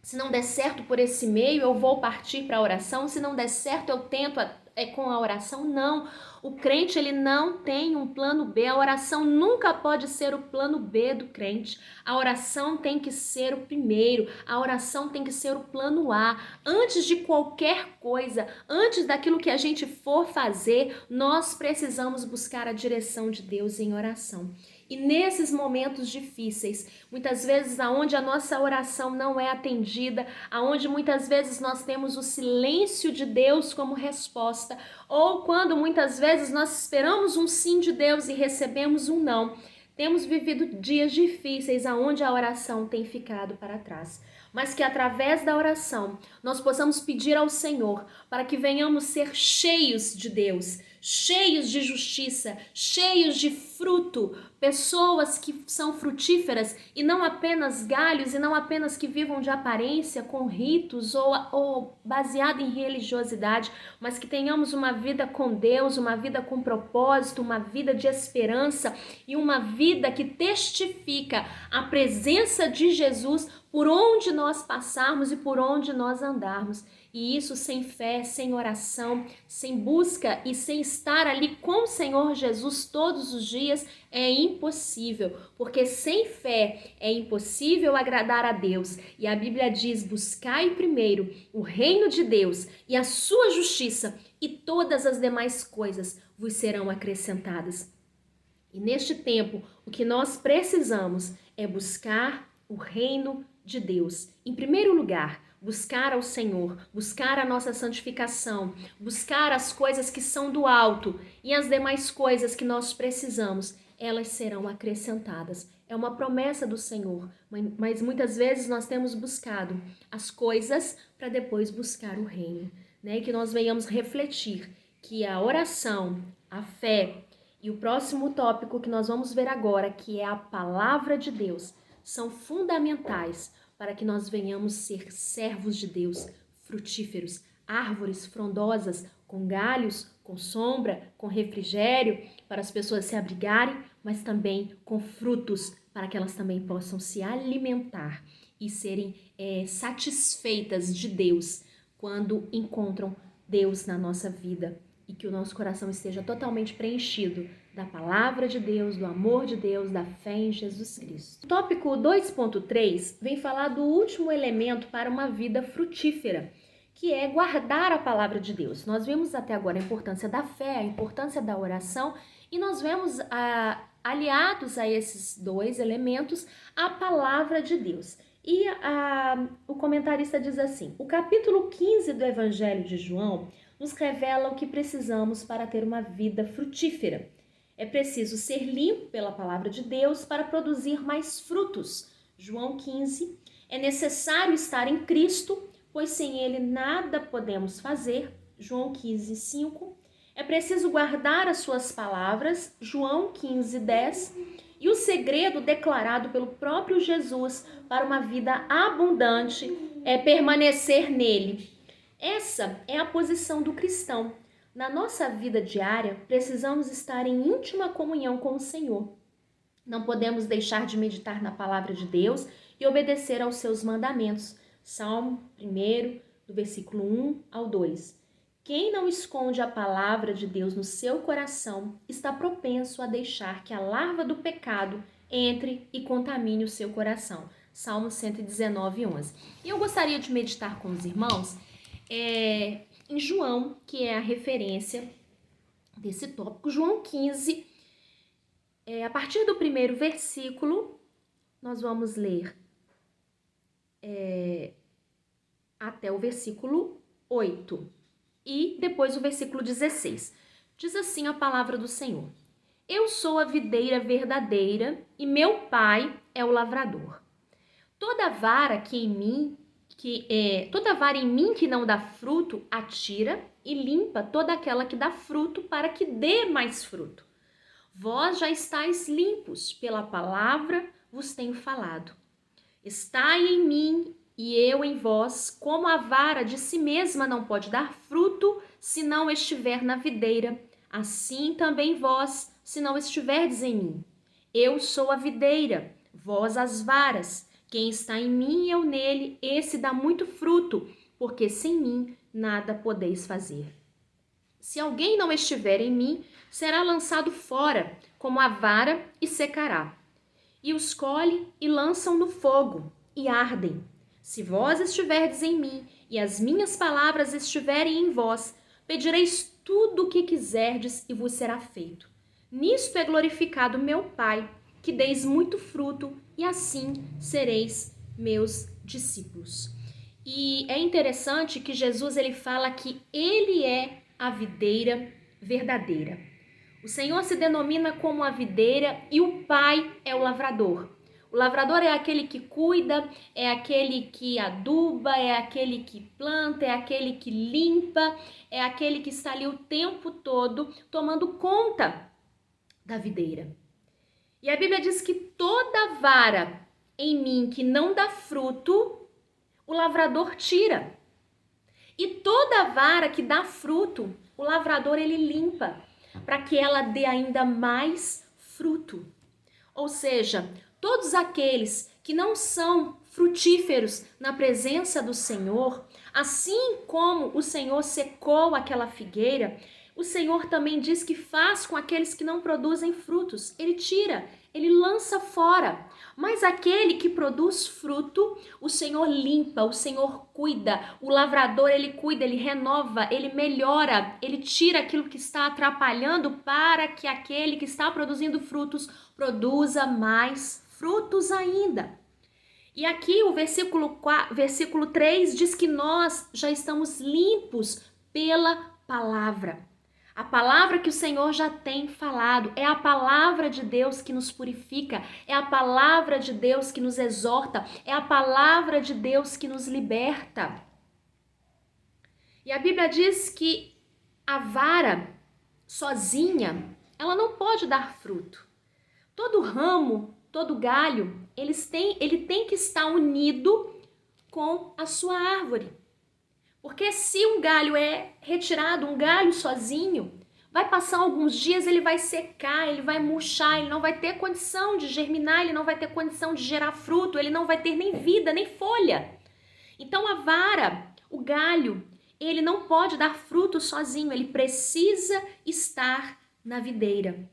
Se não der certo por esse meio, eu vou partir para a oração. Se não der certo, eu tento com a oração. Não, o crente, ele não tem um plano B. A oração nunca pode ser o plano B do crente. A oração tem que ser o primeiro. A oração tem que ser o plano A. Antes de qualquer coisa, antes daquilo que a gente for fazer, nós precisamos buscar a direção de Deus em oração. E nesses momentos difíceis, muitas vezes aonde a nossa oração não é atendida, aonde muitas vezes nós temos o silêncio de Deus como resposta, ou quando muitas vezes nós esperamos um sim de Deus e recebemos um não, temos vivido dias difíceis aonde a oração tem ficado para trás. mas que através da oração nós possamos pedir ao Senhor para que venhamos ser cheios de Deus, cheios de justiça, cheios de fruto, pessoas que são frutíferas e não apenas galhos e não apenas que vivam de aparência, com ritos ou baseado em religiosidade, mas que tenhamos uma vida com Deus, uma vida com propósito, uma vida de esperança e uma vida que testifica a presença de Jesus por onde nós passarmos e por onde nós andarmos. E isso sem fé, sem oração, sem busca e sem estar ali com o Senhor Jesus todos os dias é impossível, porque sem fé é impossível agradar a Deus. E a Bíblia diz: buscai primeiro o reino de Deus e a sua justiça, e todas as demais coisas vos serão acrescentadas. E neste tempo, o que nós precisamos é buscar o reino de Deus. Em primeiro lugar, buscar ao Senhor, buscar a nossa santificação, buscar as coisas que são do alto, e as demais coisas que nós precisamos, elas serão acrescentadas. É uma promessa do Senhor, mas muitas vezes nós temos buscado as coisas para depois buscar o reino, né? E que nós venhamos refletir que a oração, a fé e o próximo tópico que nós vamos ver agora, que é a palavra de Deus, são fundamentais para que nós venhamos ser servos de Deus, frutíferos, árvores frondosas, com galhos, com sombra, com refrigério, para as pessoas se abrigarem, mas também com frutos, para que elas também possam se alimentar e serem satisfeitas de Deus quando encontram Deus na nossa vida, e que o nosso coração esteja totalmente preenchido da palavra de Deus, do amor de Deus, da fé em Jesus Cristo. O tópico 2.3 vem falar do último elemento para uma vida frutífera, que é guardar a palavra de Deus. Nós vimos até agora a importância da fé, a importância da oração, e nós vemos aliados a esses dois elementos a palavra de Deus. E o comentarista diz assim: o capítulo 15 do Evangelho de João nos revela o que precisamos para ter uma vida frutífera. É preciso ser limpo pela palavra de Deus para produzir mais frutos. João 15. É necessário estar em Cristo, pois sem Ele nada podemos fazer. João 15, 5. É preciso guardar as suas palavras. João 15, 10. E o segredo declarado pelo próprio Jesus para uma vida abundante é permanecer nele. Essa é a posição do cristão. Na nossa vida diária, precisamos estar em íntima comunhão com o Senhor. Não podemos deixar de meditar na palavra de Deus e obedecer aos seus mandamentos. Salmo 1, do versículo 1 ao 2. Quem não esconde a palavra de Deus no seu coração está propenso a deixar que a larva do pecado entre e contamine o seu coração. Salmo 119, 11. E eu gostaria de meditar com os irmãos em João, que é a referência desse tópico. João 15, a partir do primeiro versículo, nós vamos ler até o versículo 8 e depois o versículo 16. Diz assim a palavra do Senhor: Eu sou a videira verdadeira e meu pai é o lavrador. Toda vara em mim que não dá fruto, atira e limpa toda aquela que dá fruto, para que dê mais fruto. Vós já estáis limpos, pela palavra vos tenho falado. Estai em mim e eu em vós, como a vara de si mesma não pode dar fruto, se não estiver na videira, assim também vós, se não estiverdes em mim. Eu sou a videira, vós as varas. Quem está em mim e eu nele, esse dá muito fruto, porque sem mim nada podeis fazer. Se alguém não estiver em mim, será lançado fora, como a vara, e secará. E os colhem e lançam no fogo, e ardem. Se vós estiverdes em mim, e as minhas palavras estiverem em vós, pedireis tudo o que quiserdes, e vos será feito. Nisto é glorificado meu Pai, que deis muito fruto, e assim sereis meus discípulos. E é interessante que Jesus ele fala que ele é a videira verdadeira. O Senhor se denomina como a videira e o Pai é o lavrador. O lavrador é aquele que cuida, é aquele que aduba, é aquele que planta, é aquele que limpa, é aquele que está ali o tempo todo tomando conta da videira. E a Bíblia diz que toda vara em mim que não dá fruto, o lavrador tira. E toda vara que dá fruto, o lavrador ele limpa, para que ela dê ainda mais fruto. Ou seja, todos aqueles que não são frutíferos na presença do Senhor, assim como o Senhor secou aquela figueira, o Senhor também diz que faz com aqueles que não produzem frutos. Ele tira, ele lança fora. Mas aquele que produz fruto, o Senhor limpa, o Senhor cuida. O lavrador, ele cuida, ele renova, ele melhora, ele tira aquilo que está atrapalhando para que aquele que está produzindo frutos produza mais frutos ainda. E aqui o versículo 3 diz que nós já estamos limpos pela palavra. A palavra que o Senhor já tem falado, é a palavra de Deus que nos purifica, é a palavra de Deus que nos exorta, é a palavra de Deus que nos liberta. E a Bíblia diz que a vara sozinha, ela não pode dar fruto. Todo ramo, todo galho, ele tem que estar unido com a sua árvore. Porque se um galho é retirado, um galho sozinho, vai passar alguns dias, ele vai secar, ele vai murchar, ele não vai ter condição de germinar, ele não vai ter condição de gerar fruto, ele não vai ter nem vida, nem folha. Então a vara, o galho, ele não pode dar fruto sozinho, ele precisa estar na videira.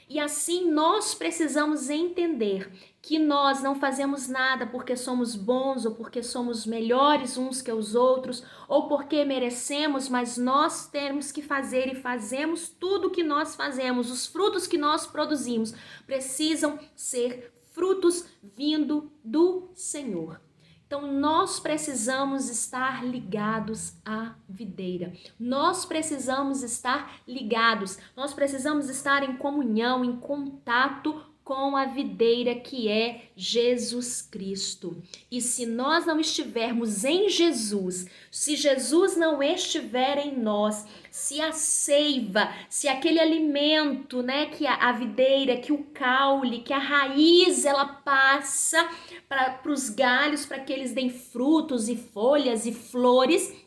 E assim nós precisamos entender que nós não fazemos nada porque somos bons ou porque somos melhores uns que os outros ou porque merecemos, mas nós temos que fazer e fazemos tudo que nós fazemos. Os frutos que nós produzimos precisam ser frutos vindo do Senhor. Então, nós precisamos estar ligados à videira. Nós precisamos estar ligados. Nós precisamos estar em comunhão, em contato com a videira que é Jesus Cristo. E se nós não estivermos em Jesus, se Jesus não estiver em nós, se a seiva, se aquele alimento, né, que a videira, que o caule, que a raiz, ela passa para os galhos, para que eles deem frutos e folhas e flores,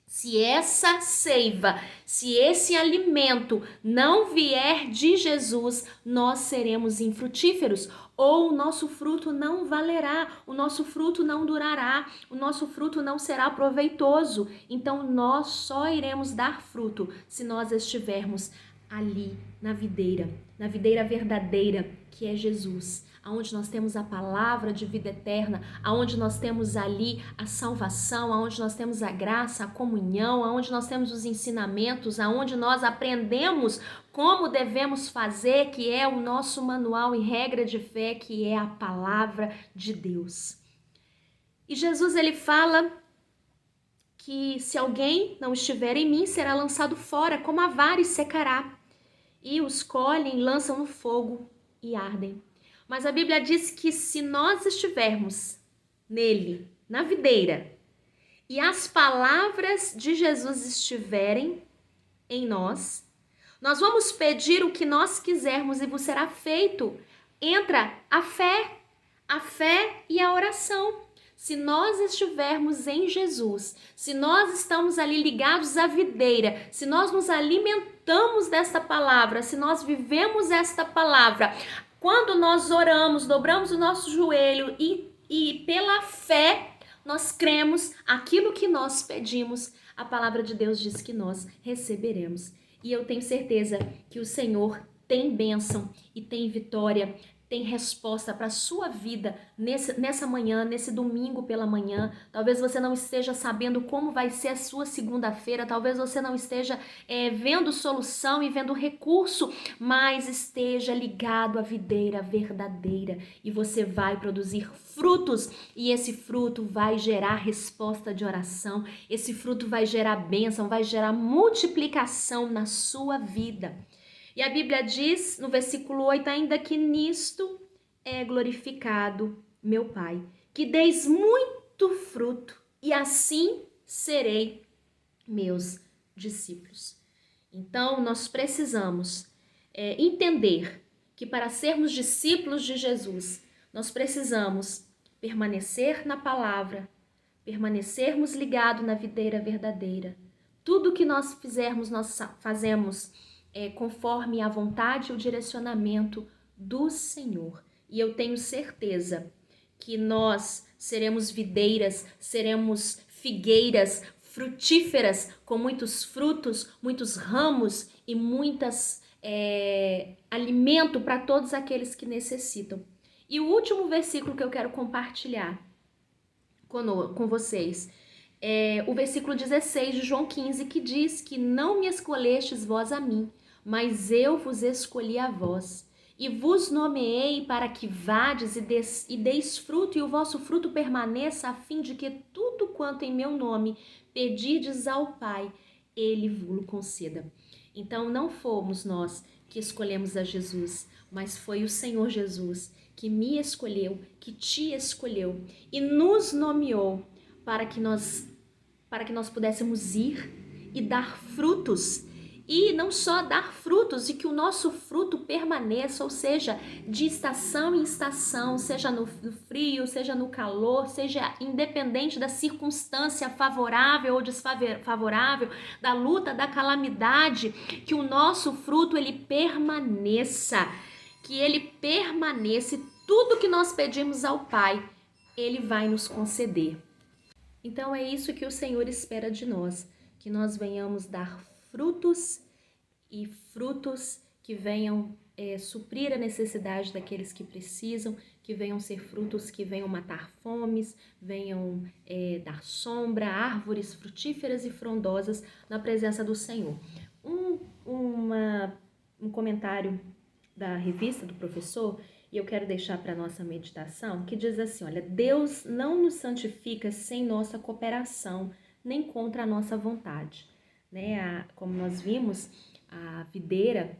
se essa seiva, se esse alimento não vier de Jesus, nós seremos infrutíferos, ou o nosso fruto não valerá, o nosso fruto não durará, o nosso fruto não será proveitoso. Então nós só iremos dar fruto se nós estivermos ali na videira verdadeira, que é Jesus, aonde nós temos a palavra de vida eterna, aonde nós temos ali a salvação, aonde nós temos a graça, a comunhão, aonde nós temos os ensinamentos, aonde nós aprendemos como devemos fazer, que é o nosso manual e regra de fé, que é a palavra de Deus. E Jesus, ele fala que se alguém não estiver em mim, será lançado fora como a vara e secará. E os colhem, lançam no fogo e ardem. Mas a Bíblia diz que se nós estivermos nele, na videira, e as palavras de Jesus estiverem em nós, nós vamos pedir o que nós quisermos e vos será feito. Entra a fé e a oração. Se nós estivermos em Jesus, se nós estamos ali ligados à videira, se nós nos alimentamos desta palavra, se nós vivemos esta palavra, quando nós oramos, dobramos o nosso joelho e pela fé nós cremos aquilo que nós pedimos, a palavra de Deus diz que nós receberemos. E eu tenho certeza que o Senhor tem bênção e tem vitória, tem resposta para a sua vida nessa manhã, nesse domingo pela manhã. Talvez você não esteja sabendo como vai ser a sua segunda-feira, talvez você não esteja vendo solução e vendo recurso, mas esteja ligado à videira verdadeira e você vai produzir frutos e esse fruto vai gerar resposta de oração, esse fruto vai gerar bênção, vai gerar multiplicação na sua vida. E a Bíblia diz, no versículo 8, ainda que nisto é glorificado meu Pai, que deis muito fruto, e assim serei meus discípulos. Então, nós precisamos entender que para sermos discípulos de Jesus, nós precisamos permanecer na palavra, permanecermos ligados na videira verdadeira. Tudo que nós fizermos, nós fazemos conforme a vontade e o direcionamento do Senhor. E eu tenho certeza que nós seremos videiras, seremos figueiras frutíferas, com muitos frutos, muitos ramos e muitos alimento para todos aqueles que necessitam. E o último versículo que eu quero compartilhar com vocês é o versículo 16 de João 15, que diz que não me escolhestes vós a mim, mas eu vos escolhi a vós, e vos nomeei para que vades e deis fruto, e o vosso fruto permaneça, a fim de que tudo quanto em meu nome pedirdes ao Pai, Ele vos conceda. Então não fomos nós que escolhemos a Jesus, mas foi o Senhor Jesus que me escolheu, que te escolheu e nos nomeou para que nós pudéssemos ir e dar frutos. E não só dar frutos, e que o nosso fruto permaneça, ou seja, de estação em estação, seja no frio, seja no calor, seja independente da circunstância favorável ou desfavorável, da luta, da calamidade, que o nosso fruto ele permaneça, e tudo que nós pedimos ao Pai, Ele vai nos conceder. Então é isso que o Senhor espera de nós, que nós venhamos dar frutos e frutos que venham suprir a necessidade daqueles que precisam, que venham ser frutos que venham matar fomes, venham dar sombra, árvores frutíferas e frondosas na presença do Senhor. Um comentário da revista do professor, e eu quero deixar para a nossa meditação, que diz assim, olha, Deus não nos santifica sem nossa cooperação, nem contra a nossa vontade. Como nós vimos, a videira,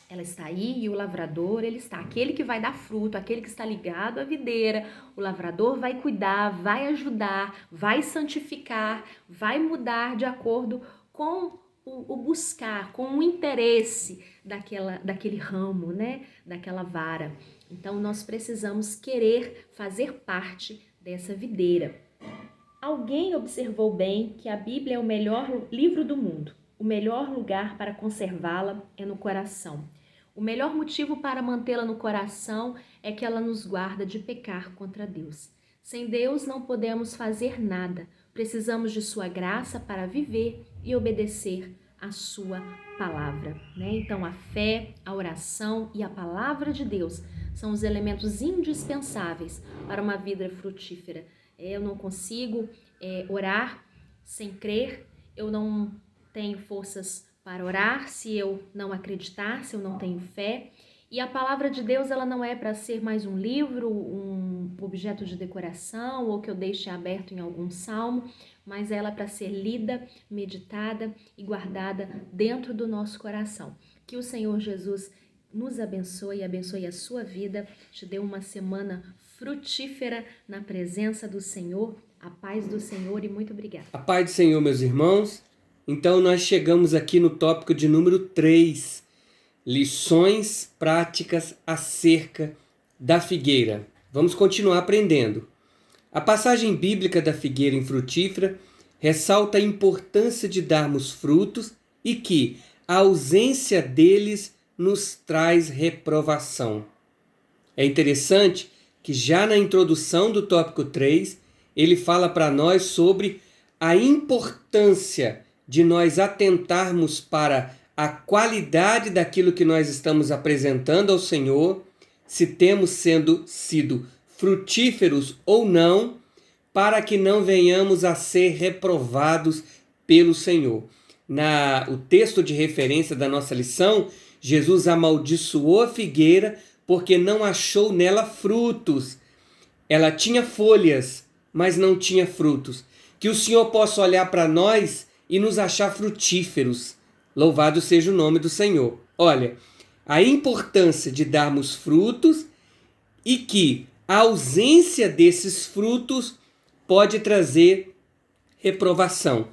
ela está aí e o lavrador, ele está. Aquele que vai dar fruto, aquele que está ligado à videira, o lavrador vai cuidar, vai ajudar, vai santificar, vai mudar de acordo com o buscar, com o interesse daquele ramo, daquela vara. Então, nós precisamos querer fazer parte dessa videira. Alguém observou bem que a Bíblia é o melhor livro do mundo. O melhor lugar para conservá-la é no coração. O melhor motivo para mantê-la no coração é que ela nos guarda de pecar contra Deus. Sem Deus não podemos fazer nada. Precisamos de sua graça para viver e obedecer a sua palavra. Então, a fé, a oração e a palavra de Deus são os elementos indispensáveis para uma vida frutífera. Eu não consigo orar sem crer, eu não tenho forças para orar se eu não acreditar, se eu não tenho fé. E a palavra de Deus, ela não é para ser mais um livro, um objeto de decoração ou que eu deixe aberto em algum salmo, mas ela é para ser lida, meditada e guardada dentro do nosso coração. Que o Senhor Jesus nos abençoe e abençoe a sua vida, te dê uma semana frutífera na presença do Senhor, a paz do Senhor e muito obrigada.
A paz do Senhor, meus irmãos. Então nós chegamos aqui no tópico de número 3, lições práticas acerca da figueira. Vamos continuar aprendendo. A passagem bíblica da figueira infrutífera ressalta a importância de darmos frutos e que a ausência deles nos traz reprovação. É interessante que já na introdução do tópico 3, ele fala para nós sobre a importância de nós atentarmos para a qualidade daquilo que nós estamos apresentando ao Senhor, se temos sido frutíferos ou não, para que não venhamos a ser reprovados pelo Senhor. O texto de referência da nossa lição, Jesus amaldiçoou a figueira porque não achou nela frutos. Ela tinha folhas, mas não tinha frutos. Que o Senhor possa olhar para nós e nos achar frutíferos. Louvado seja o nome do Senhor. Olha, a importância de darmos frutos e que a ausência desses frutos pode trazer reprovação.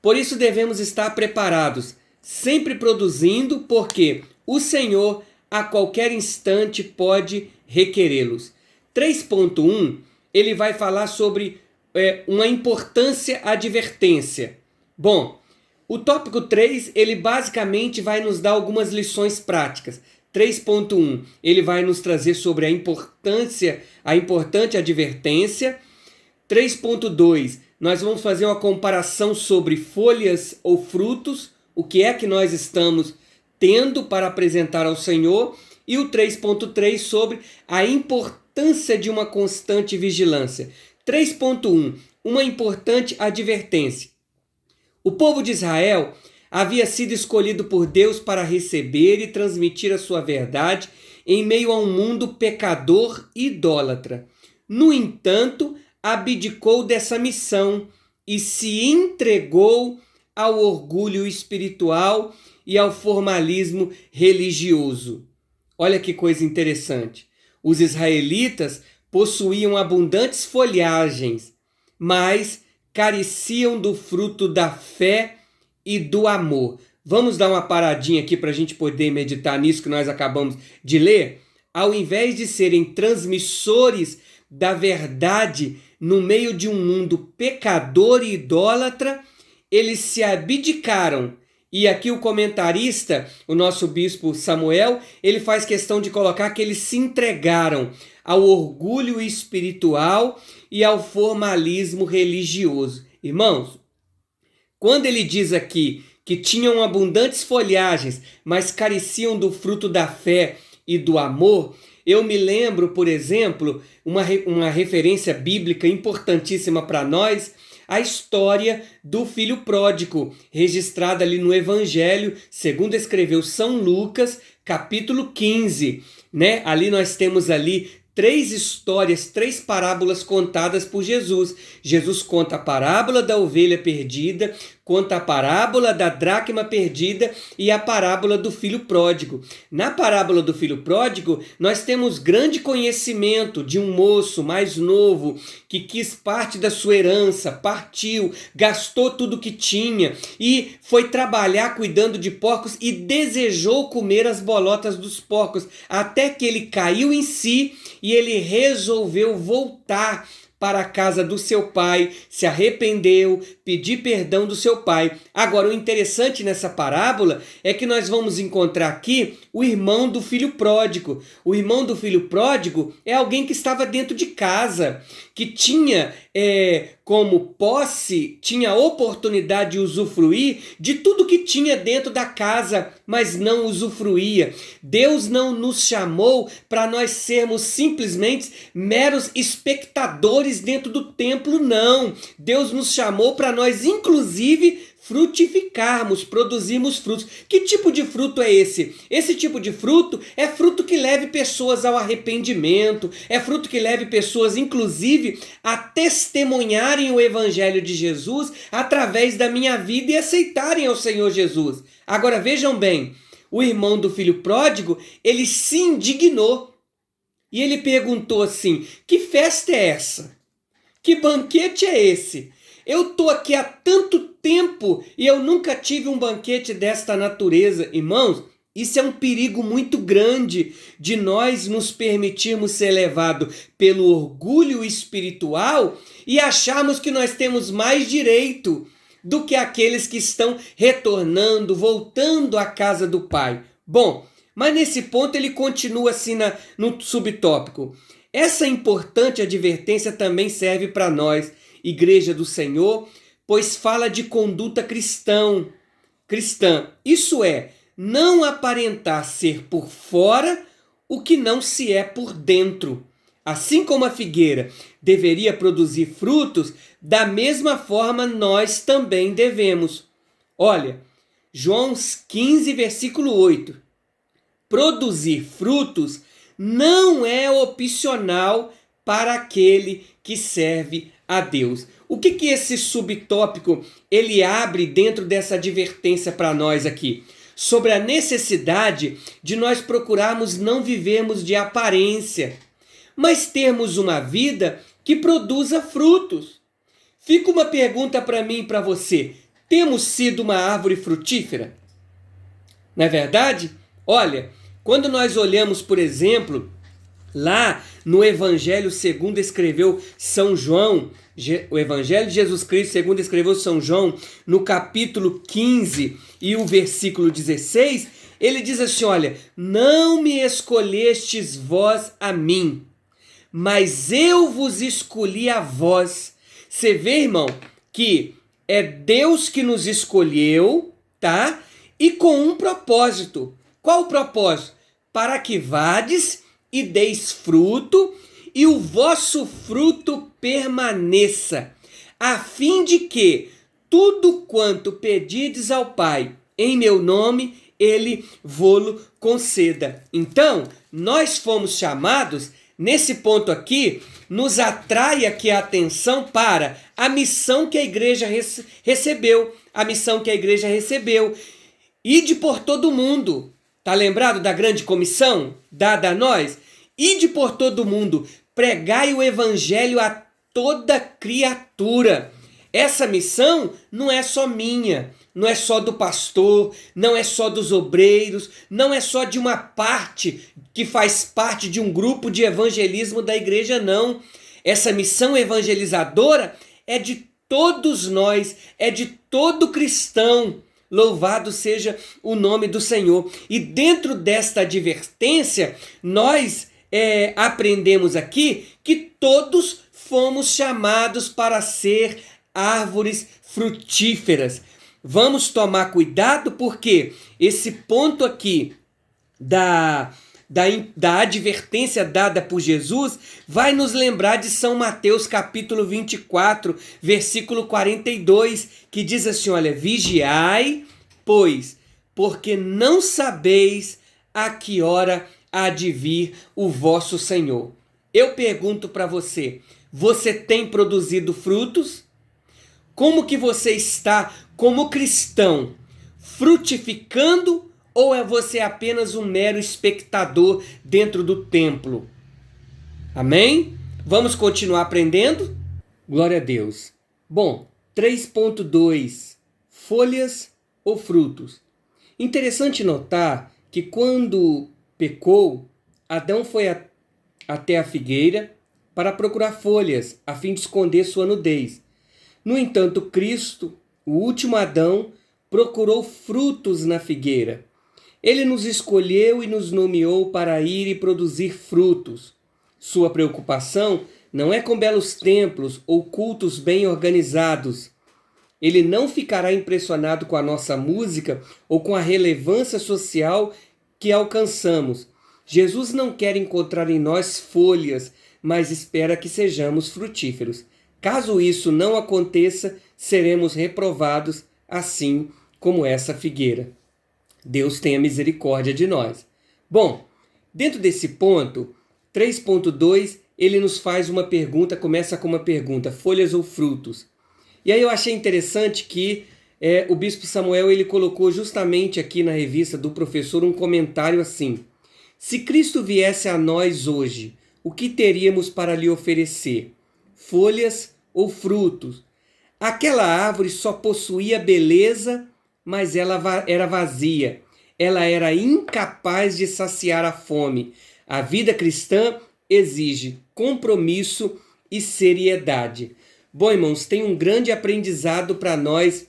Por isso devemos estar preparados, sempre produzindo, porque o Senhor a qualquer instante pode requerê-los. 3.1, ele vai falar sobre uma importância advertência. Bom, o tópico 3, ele basicamente vai nos dar algumas lições práticas. 3.1, ele vai nos trazer sobre a importante advertência. 3.2, nós vamos fazer uma comparação sobre folhas ou frutos, o que é que nós estamos tendo para apresentar ao Senhor, e o 3.3 sobre a importância de uma constante vigilância. 3.1, uma importante advertência. O povo de Israel havia sido escolhido por Deus para receber e transmitir a sua verdade em meio a um mundo pecador e idólatra. No entanto, abdicou dessa missão e se entregou ao orgulho espiritual e ao formalismo religioso. Olha que coisa interessante. Os israelitas possuíam abundantes folhagens, mas careciam do fruto da fé e do amor. Vamos dar uma paradinha aqui para a gente poder meditar nisso que nós acabamos de ler? Ao invés de serem transmissores da verdade no meio de um mundo pecador e idólatra, eles se abdicaram. E aqui o comentarista, o nosso bispo Samuel, ele faz questão de colocar que eles se entregaram ao orgulho espiritual e ao formalismo religioso. Irmãos, quando ele diz aqui que tinham abundantes folhagens, mas careciam do fruto da fé e do amor, eu me lembro, por exemplo, uma referência bíblica importantíssima para nós, a história do filho pródigo, registrada ali no Evangelho, segundo escreveu São Lucas, capítulo 15. Ali nós temos ali 3 histórias, 3 parábolas contadas por Jesus. Jesus conta a parábola da ovelha perdida, conta a parábola da dracma perdida e a parábola do filho pródigo. Na parábola do filho pródigo, nós temos grande conhecimento de um moço mais novo que quis parte da sua herança, partiu, gastou tudo que tinha e foi trabalhar cuidando de porcos e desejou comer as bolotas dos porcos, até que ele caiu em si e ele resolveu voltar para a casa do seu pai, se arrependeu, pedir perdão do seu pai. Agora, o interessante nessa parábola é que nós vamos encontrar aqui o irmão do filho pródigo. O irmão do filho pródigo é alguém que estava dentro de casa, que tinha como posse, tinha a oportunidade de usufruir de tudo que tinha dentro da casa, mas não usufruía. Deus não nos chamou para nós sermos simplesmente meros espectadores dentro do templo, não. Deus nos chamou para nós, inclusive, frutificarmos, produzirmos frutos. Que tipo de fruto é esse? Esse tipo de fruto é fruto que leve pessoas ao arrependimento, é fruto que leve pessoas, inclusive, a testemunharem o Evangelho de Jesus através da minha vida e aceitarem ao Senhor Jesus. Agora vejam bem, o irmão do filho pródigo, ele se indignou e ele perguntou assim: que festa é essa? Que banquete é esse? Eu estou aqui há tanto tempo e eu nunca tive um banquete desta natureza. Irmãos, isso é um perigo muito grande de nós nos permitirmos ser levados pelo orgulho espiritual e acharmos que nós temos mais direito do que aqueles que estão retornando, voltando à casa do Pai. Bom, mas nesse ponto ele continua assim no subtópico. Essa importante advertência também serve para nós, Igreja do Senhor, pois fala de conduta cristã. Isso é, não aparentar ser por fora o que não se é por dentro. Assim como a figueira deveria produzir frutos, da mesma forma nós também devemos. Olha, João 15, versículo 8. Produzir frutos não é opcional para aquele que serve a Deus. O que esse subtópico ele abre dentro dessa advertência para nós aqui? Sobre a necessidade de nós procurarmos não vivermos de aparência. mas termos uma vida que produza frutos. Fica uma pergunta para mim e para você: temos sido uma árvore frutífera? Não é verdade? Olha, quando nós olhamos, por exemplo, lá no Evangelho segundo escreveu São João, o Evangelho de Jesus Cristo segundo escreveu São João, no capítulo 15 e o versículo 16, ele diz assim, olha, não me escolhestes vós a mim, mas eu vos escolhi a vós. Você vê, irmão, que é Deus que nos escolheu, tá? E com um propósito. Qual o propósito? Para que vades e deis fruto, e o vosso fruto permaneça, a fim de que tudo quanto pedirdes ao Pai em meu nome, ele vô-lo conceda. Então, nós fomos chamados, nesse ponto aqui, nos atrai aqui a atenção para a missão que a igreja recebeu. A missão que a igreja recebeu. Ide por todo o mundo. Tá lembrado da grande comissão dada a nós? Ide por todo o mundo, pregai o evangelho a toda criatura. Essa missão não é só minha, não é só do pastor, não é só dos obreiros, não é só de uma parte que faz parte de um grupo de evangelismo da igreja, não. Essa missão evangelizadora é de todos nós, é de todo cristão. Louvado seja o nome do Senhor. E dentro desta advertência, nós aprendemos aqui que todos fomos chamados para ser árvores frutíferas. Vamos tomar cuidado porque esse ponto aqui da advertência dada por Jesus vai nos lembrar de São Mateus capítulo 24, versículo 42, que diz assim, olha, vigiai, pois, porque não sabeis a que hora há de vir o vosso Senhor. Eu pergunto para você, você tem produzido frutos? Como que você está como cristão? Frutificando ou é você apenas um mero espectador dentro do templo? Amém? Vamos continuar aprendendo? Glória a Deus. Bom, 3.2, folhas ou frutos. Interessante notar que quando pecou, Adão foi até a figueira para procurar folhas, a fim de esconder sua nudez. No entanto, Cristo, o último Adão, procurou frutos na figueira. Ele nos escolheu e nos nomeou para ir e produzir frutos. Sua preocupação não é com belos templos ou cultos bem organizados. Ele não ficará impressionado com a nossa música ou com a relevância social que alcançamos. Jesus não quer encontrar em nós folhas, mas espera que sejamos frutíferos. Caso isso não aconteça, seremos reprovados, assim como essa figueira. Deus tenha misericórdia de nós. Bom, dentro desse ponto, 3.2, ele nos faz uma pergunta, começa com uma pergunta, folhas ou frutos? E aí eu achei interessante que o Bispo Samuel ele colocou justamente aqui na revista do professor um comentário assim, se Cristo viesse a nós hoje, o que teríamos para lhe oferecer? Folhas ou frutos? Aquela árvore só possuía beleza, mas ela era vazia. Ela era incapaz de saciar a fome. A vida cristã exige compromisso e seriedade. Bom, irmãos, tem um grande aprendizado para nós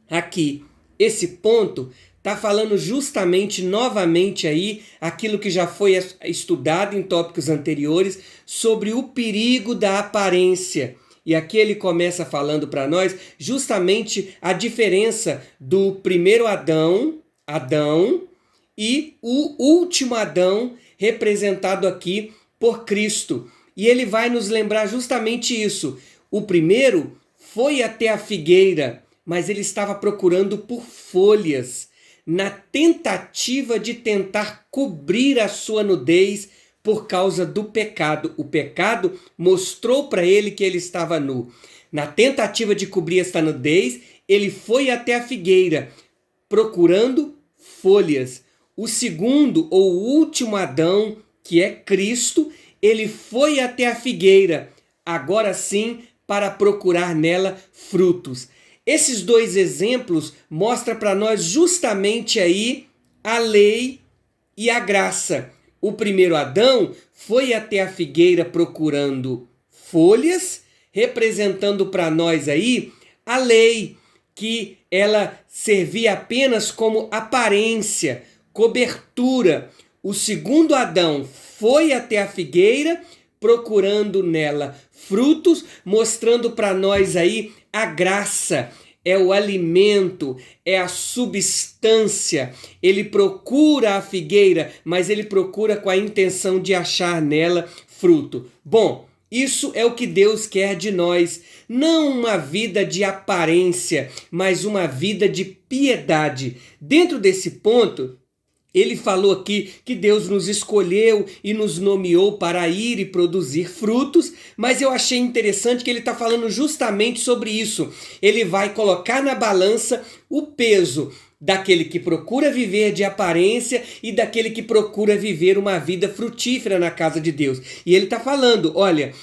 aqui. Esse ponto está falando justamente, novamente aí, aquilo que já foi estudado em tópicos anteriores sobre o perigo da aparência. E aqui ele começa falando para nós justamente a diferença do primeiro Adão, e o último Adão, representado aqui por Cristo. E ele vai nos lembrar justamente isso. O primeiro foi até a figueira, mas ele estava procurando por folhas, na tentativa de tentar cobrir a sua nudez por causa do pecado. O pecado mostrou para ele que ele estava nu. Na tentativa de cobrir esta nudez, ele foi até a figueira, procurando folhas. O segundo ou último Adão, que é Cristo, ele foi até a figueira, agora sim, para procurar nela frutos. Esses dois exemplos mostram para nós justamente aí a lei e a graça. O primeiro Adão foi até a figueira procurando folhas, representando para nós aí a lei, que ela servia apenas como aparência, cobertura. O segundo Adão foi até a figueira procurando nela frutos, mostrando para nós aí a graça. É o alimento, é a substância. Ele procura a figueira, mas ele procura com a intenção de achar nela fruto. Bom, isso é o que Deus quer de nós. Não uma vida de aparência, mas uma vida de piedade. Dentro desse ponto, ele falou aqui que Deus nos escolheu e nos nomeou para ir e produzir frutos, mas eu achei interessante que ele está falando justamente sobre isso. Ele vai colocar na balança o peso daquele que procura viver de aparência e daquele que procura viver uma vida frutífera na casa de Deus. E ele está falando, olha,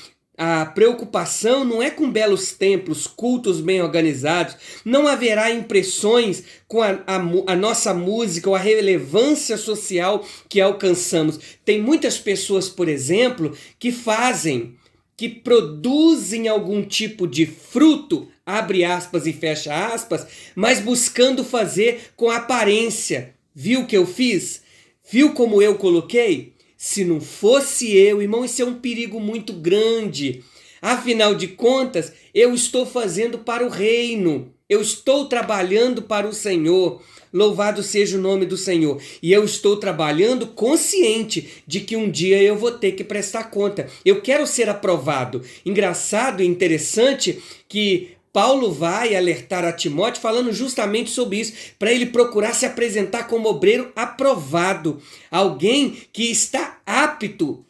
a preocupação não é com belos templos, cultos bem organizados, não haverá impressões com a nossa música ou a relevância social que alcançamos. Tem muitas pessoas, por exemplo, que produzem algum tipo de fruto, abre aspas e fecha aspas, mas buscando fazer com aparência. Viu o que eu fiz? Viu como eu coloquei? Se não fosse eu, irmão, isso é um perigo muito grande. Afinal de contas, eu estou fazendo para o reino. Eu estou trabalhando para o Senhor. Louvado seja o nome do Senhor. E eu estou trabalhando consciente de que um dia eu vou ter que prestar conta. Eu quero ser aprovado. Engraçado e interessante que Paulo vai alertar a Timóteo falando justamente sobre isso, para ele procurar se apresentar como obreiro aprovado, alguém que está apto,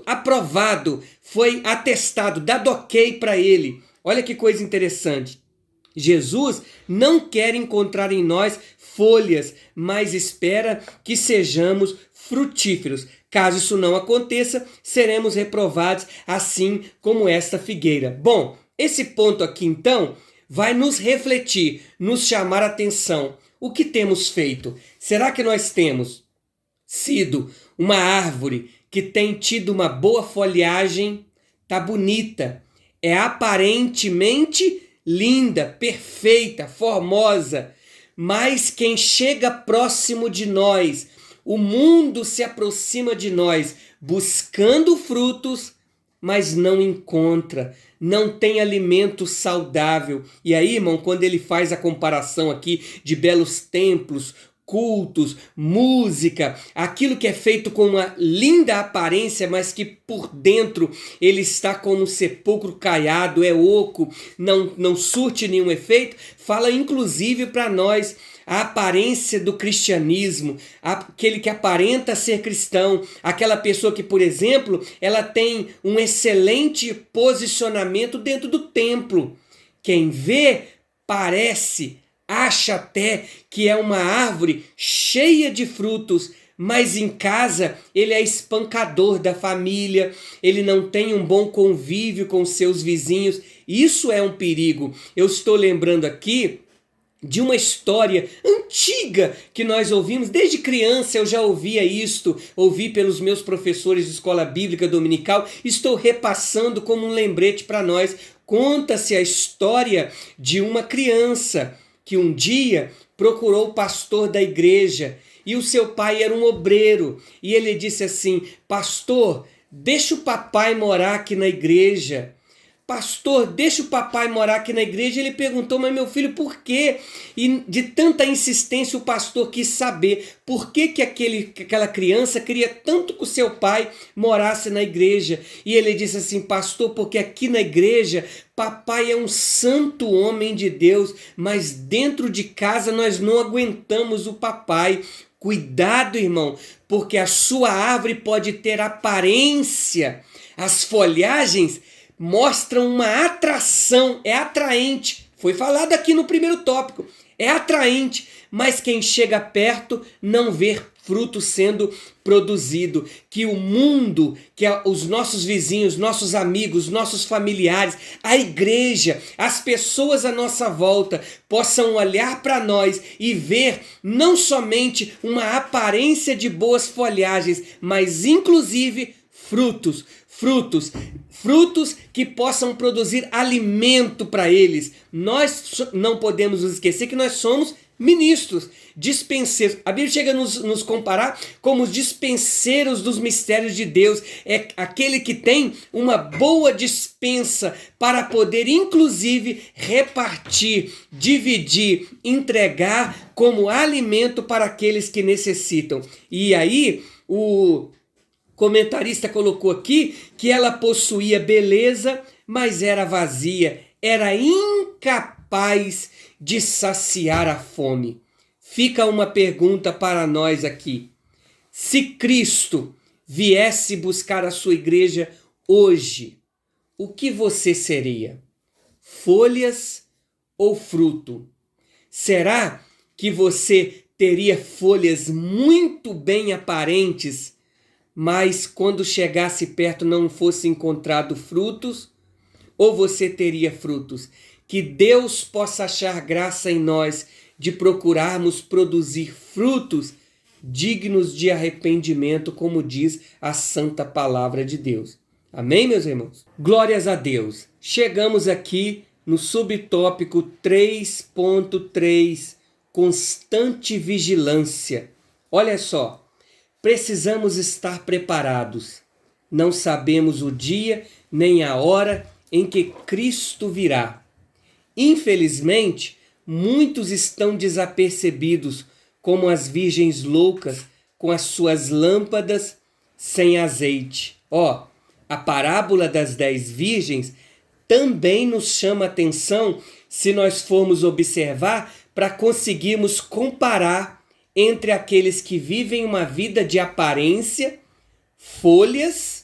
aprovado, foi atestado, dado ok para ele. Olha que coisa interessante. Jesus não quer encontrar em nós folhas, mas espera que sejamos frutíferos. Caso isso não aconteça, seremos reprovados assim como esta figueira. Bom, esse ponto aqui, então, vai nos refletir, nos chamar a atenção. O que temos feito? Será que nós temos sido uma árvore que tem tido uma boa folhagem? Tá bonita, é aparentemente linda, perfeita, formosa, mas quem chega próximo de nós, o mundo se aproxima de nós buscando frutos, mas não encontra, não tem alimento saudável. E aí, irmão, quando ele faz a comparação aqui de belos templos, cultos, música, aquilo que é feito com uma linda aparência, mas que por dentro ele está como um sepulcro caiado, é oco, não surte nenhum efeito, fala inclusive para nós a aparência do cristianismo, aquele que aparenta ser cristão, aquela pessoa que, por exemplo, ela tem um excelente posicionamento dentro do templo. Quem vê parece, acha até que é uma árvore cheia de frutos, mas em casa ele é espancador da família, ele não tem um bom convívio com seus vizinhos. Isso é um perigo. Eu estou lembrando aqui de uma história antiga que nós ouvimos. Desde criança eu já ouvia isto, ouvi pelos meus professores de escola bíblica dominical, estou repassando como um lembrete para nós. Conta-se a história de uma criança que um dia procurou o pastor da igreja e o seu pai era um obreiro e ele disse assim: pastor, deixa o papai morar aqui na igreja. Pastor, deixa o papai morar aqui na igreja. Ele perguntou: mas meu filho, por quê? E de tanta insistência o pastor quis saber por que aquela criança queria tanto que o seu pai morasse na igreja. E ele disse assim: pastor, porque aqui na igreja papai é um santo homem de Deus, mas dentro de casa nós não aguentamos o papai. Cuidado, irmão, porque a sua árvore pode ter aparência, as folhagens mostram uma atração, é atraente. Foi falado aqui no primeiro tópico. é atraente, mas quem chega perto não vê fruto sendo produzido. Que o mundo, que os nossos vizinhos, nossos amigos, nossos familiares, a igreja, as pessoas à nossa volta possam olhar para nós e ver não somente uma aparência de boas folhagens, mas inclusive frutos que possam produzir alimento para eles. Nós não podemos nos esquecer que nós somos ministros, dispenseiros. A Bíblia chega a nos comparar como os dispenseiros dos mistérios de Deus. É aquele que tem uma boa dispensa para poder, inclusive, repartir, dividir, entregar como alimento para aqueles que necessitam. E aí, o comentarista colocou aqui que ela possuía beleza, mas era vazia, era incapaz de saciar a fome. Fica uma pergunta para nós aqui. Se Cristo viesse buscar a sua igreja hoje, o que você seria? Folhas ou fruto? Será que você teria folhas muito bem aparentes, mas quando chegasse perto não fosse encontrado frutos? Ou você teria frutos? Que Deus possa achar graça em nós de procurarmos produzir frutos dignos de arrependimento, como diz a santa palavra de Deus. Amém, meus irmãos? Glórias a Deus. Chegamos aqui no subtópico 3.3, constante vigilância. Olha só, precisamos estar preparados. Não sabemos o dia nem a hora em que Cristo virá. Infelizmente, muitos estão desapercebidos, como as virgens loucas com as suas lâmpadas sem azeite. A parábola das 10 virgens também nos chama a atenção se nós formos observar para conseguirmos comparar entre aqueles que vivem uma vida de aparência, folhas,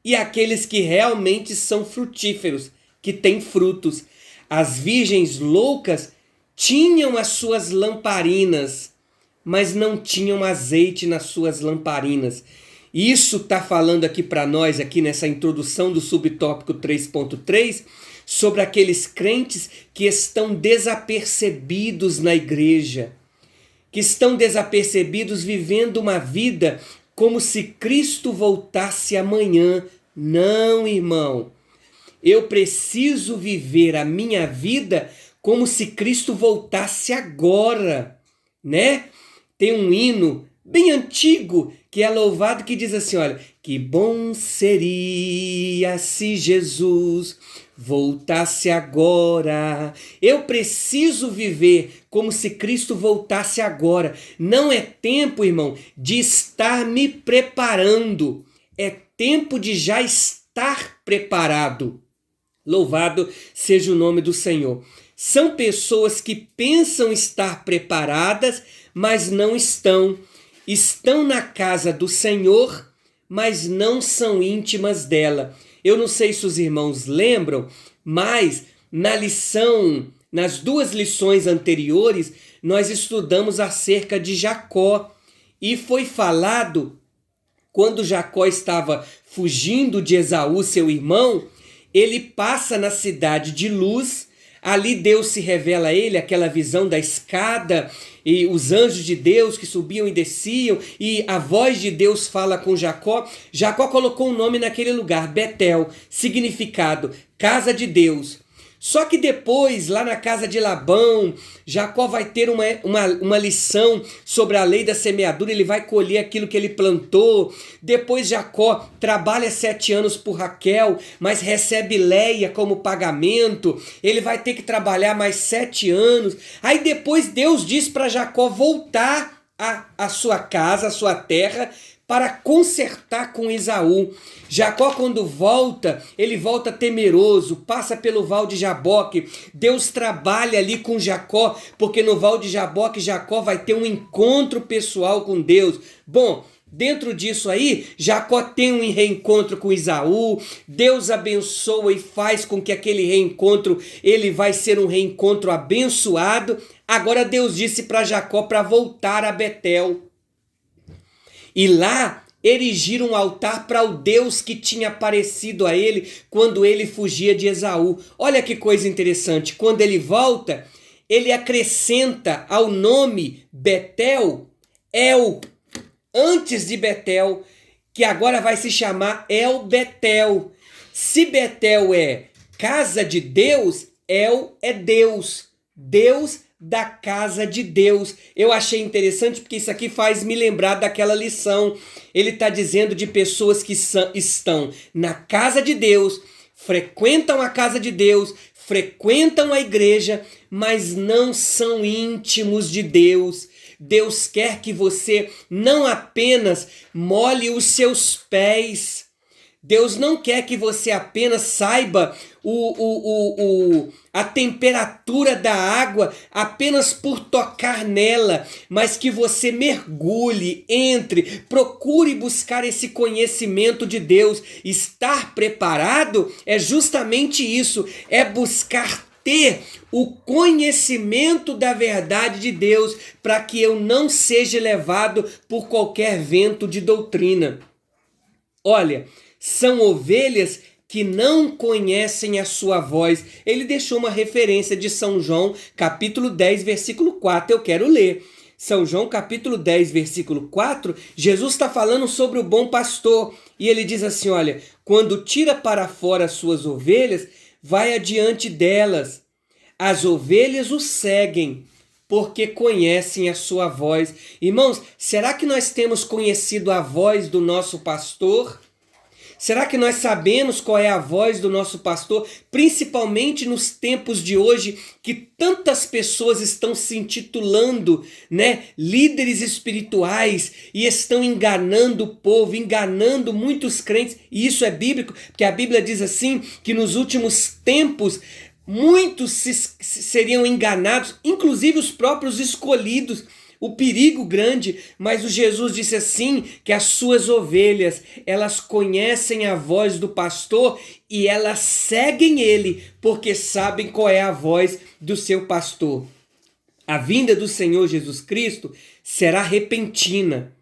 e aqueles que realmente são frutíferos, que têm frutos. As virgens loucas tinham as suas lamparinas, mas não tinham azeite nas suas lamparinas. Isso está falando aqui para nós, aqui nessa introdução do subtópico 3.3, sobre aqueles crentes que estão desapercebidos na igreja, que estão desapercebidos vivendo uma vida como se Cristo voltasse amanhã. Não, irmão. Eu preciso viver a minha vida como se Cristo voltasse agora, né? Tem um hino bem antigo que é louvado que diz assim, olha, que bom seria se Jesus voltasse agora. Eu preciso viver como se Cristo voltasse agora. Não é tempo, irmão, de estar me preparando. É tempo de já estar preparado. Louvado seja o nome do Senhor. São pessoas que pensam estar preparadas, mas não estão. Estão na casa do Senhor, mas não são íntimas dela. Eu não sei se os irmãos lembram, mas nas 2 lições anteriores, nós estudamos acerca de Jacó. E foi falado, quando Jacó estava fugindo de Esaú, seu irmão, ele passa na cidade de Luz. Ali Deus se revela a ele, aquela visão da escada e os anjos de Deus que subiam e desciam, e a voz de Deus fala com Jacó. Jacó colocou um nome naquele lugar, Betel, significado casa de Deus. Só que depois, lá na casa de Labão, Jacó vai ter uma lição sobre a lei da semeadura, ele vai colher aquilo que ele plantou. Depois Jacó trabalha 7 anos por Raquel, mas recebe Leia como pagamento. Ele vai ter que trabalhar mais 7 anos. Aí depois Deus diz para Jacó voltar à sua casa, à sua terra, para consertar com Esaú. Jacó, quando volta, ele volta temeroso, passa pelo Val de Jaboque. Deus trabalha ali com Jacó, porque no Val de Jaboque, Jacó vai ter um encontro pessoal com Deus. Bom, dentro disso aí, Jacó tem um reencontro com Esaú, Deus abençoa e faz com que aquele reencontro, ele vai ser um reencontro abençoado. Agora Deus disse para Jacó para voltar a Betel e lá erigir um altar para o Deus que tinha aparecido a ele quando ele fugia de Esaú. Olha que coisa interessante, quando ele volta, ele acrescenta ao nome Betel, El, antes de Betel, que agora vai se chamar El Betel. Se Betel é casa de Deus, El é Deus, Deus da casa de Deus. Eu achei interessante porque isso aqui faz me lembrar daquela lição. Ele está dizendo de pessoas que estão na casa de Deus, frequentam a casa de Deus, frequentam a igreja, mas não são íntimos de Deus. Deus quer que você não apenas molhe os seus pés. Deus não quer que você apenas saiba a temperatura da água apenas por tocar nela, mas que você mergulhe, entre, procure buscar esse conhecimento de Deus. Estar preparado é justamente isso, é buscar ter o conhecimento da verdade de Deus, para que eu não seja levado por qualquer vento de doutrina. Olha, são ovelhas que não conhecem a sua voz. Ele deixou uma referência de São João, capítulo 10, versículo 4. Eu quero ler. São João, capítulo 10, versículo 4, Jesus está falando sobre o bom pastor. E ele diz assim, olha, quando tira para fora as suas ovelhas, vai adiante delas. As ovelhas o seguem, porque conhecem a sua voz. Irmãos, será que nós temos conhecido a voz do nosso pastor? Será que nós sabemos qual é a voz do nosso pastor? Principalmente nos tempos de hoje, que tantas pessoas estão se intitulando, líderes espirituais, e estão enganando o povo, enganando muitos crentes. E isso é bíblico, porque a Bíblia diz assim, que nos últimos tempos muitos seriam enganados, inclusive os próprios escolhidos. O perigo grande, mas o Jesus disse assim, que as suas ovelhas, elas conhecem a voz do pastor e elas seguem ele, porque sabem qual é a voz do seu pastor. A vinda do Senhor Jesus Cristo será repentina.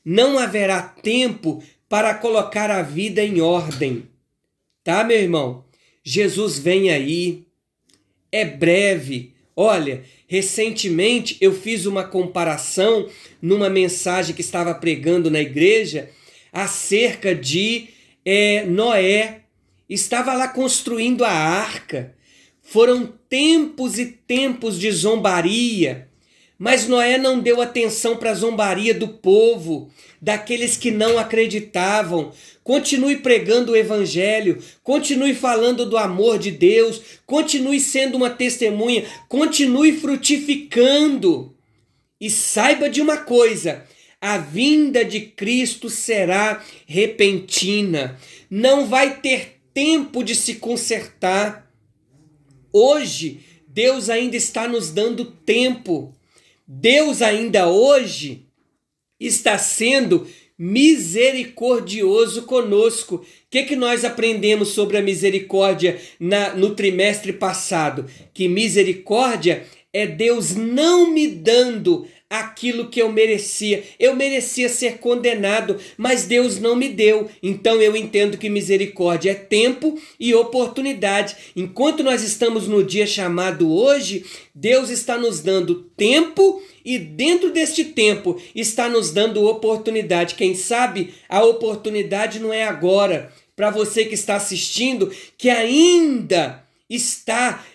Não haverá tempo para colocar a vida em ordem. Tá, meu irmão? Jesus vem aí, é breve. Olha, recentemente eu fiz uma comparação numa mensagem que estava pregando na igreja acerca de Noé. Estava lá construindo a arca. Foram tempos e tempos de zombaria, mas Noé não deu atenção para a zombaria do povo, daqueles que não acreditavam. Continue pregando o evangelho, continue falando do amor de Deus, continue sendo uma testemunha, continue frutificando. E saiba de uma coisa, a vinda de Cristo será repentina, não vai ter tempo de se consertar. Hoje, Deus ainda está nos dando tempo. Deus ainda hoje está sendo misericordioso conosco. O que nós aprendemos sobre a misericórdia no trimestre passado? Que misericórdia é Deus não me dando aquilo que eu merecia. Eu merecia ser condenado, mas Deus não me deu. Então eu entendo que misericórdia é tempo e oportunidade. Enquanto nós estamos no dia chamado hoje, Deus está nos dando tempo e dentro deste tempo está nos dando oportunidade. Quem sabe a oportunidade não é agora. Para você que está assistindo, que ainda está,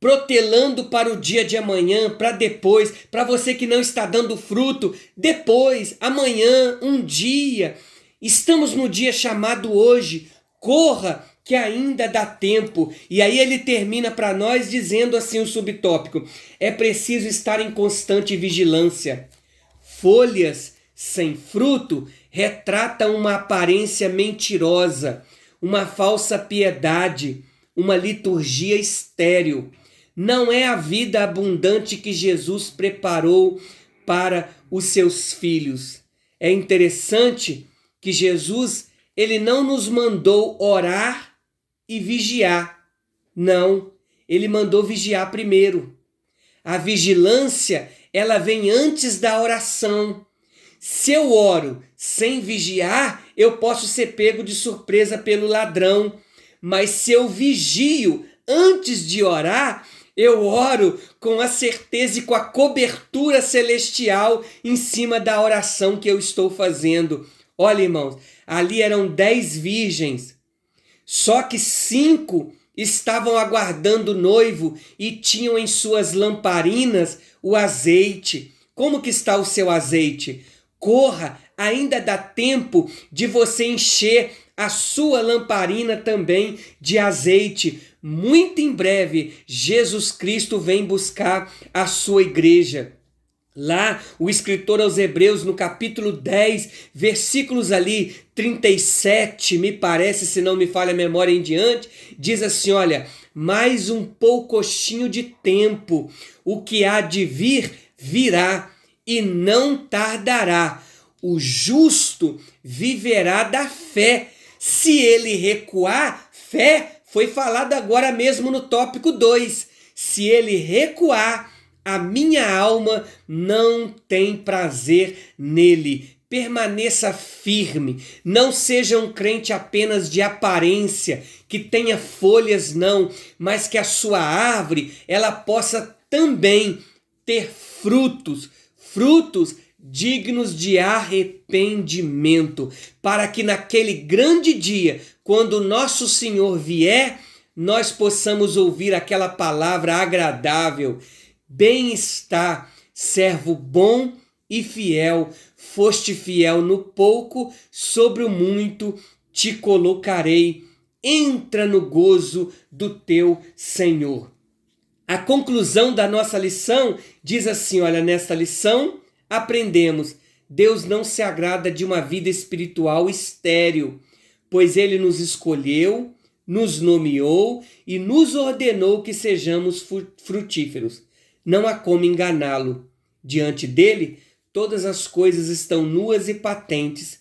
protelando para o dia de amanhã, para depois, para você que não está dando fruto, depois, amanhã, um dia. Estamos no dia chamado hoje, corra que ainda dá tempo. E aí ele termina para nós dizendo assim o subtópico, é preciso estar em constante vigilância. Folhas sem fruto retrata uma aparência mentirosa, uma falsa piedade, uma liturgia estéril. Não é a vida abundante que Jesus preparou para os seus filhos. É interessante que Jesus, ele não nos mandou orar e vigiar. Não, ele mandou vigiar primeiro. A vigilância, ela vem antes da oração. Se eu oro sem vigiar, eu posso ser pego de surpresa pelo ladrão. Mas se eu vigio antes de orar, eu oro com a certeza e com a cobertura celestial em cima da oração que eu estou fazendo. Olha, irmãos, ali eram 10 virgens, só que 5 estavam aguardando o noivo e tinham em suas lamparinas o azeite. Como que está o seu azeite? Corra, ainda dá tempo de você encher a sua lamparina também de azeite. Muito em breve, Jesus Cristo vem buscar a sua igreja. Lá, o escritor aos Hebreus, no capítulo 10, versículos ali 37, me parece, se não me falha a memória em diante, diz assim, olha, mais um poucochinho de tempo, o que há de vir, virá, e não tardará. O justo viverá da fé. Se ele recuar, fé foi falado agora mesmo no tópico 2. Se ele recuar, a minha alma não tem prazer nele. Permaneça firme. Não seja um crente apenas de aparência, que tenha folhas não, mas que a sua árvore ela possa também ter frutos dignos de arrependimento, para que naquele grande dia, quando o nosso Senhor vier, nós possamos ouvir aquela palavra agradável. Bem está, servo bom e fiel, foste fiel no pouco, sobre o muito te colocarei. Entra no gozo do teu Senhor. A conclusão da nossa lição diz assim, olha, nesta lição aprendemos, Deus não se agrada de uma vida espiritual estéril, pois Ele nos escolheu, nos nomeou e nos ordenou que sejamos frutíferos. Não há como enganá-lo. Diante dele, todas as coisas estão nuas e patentes.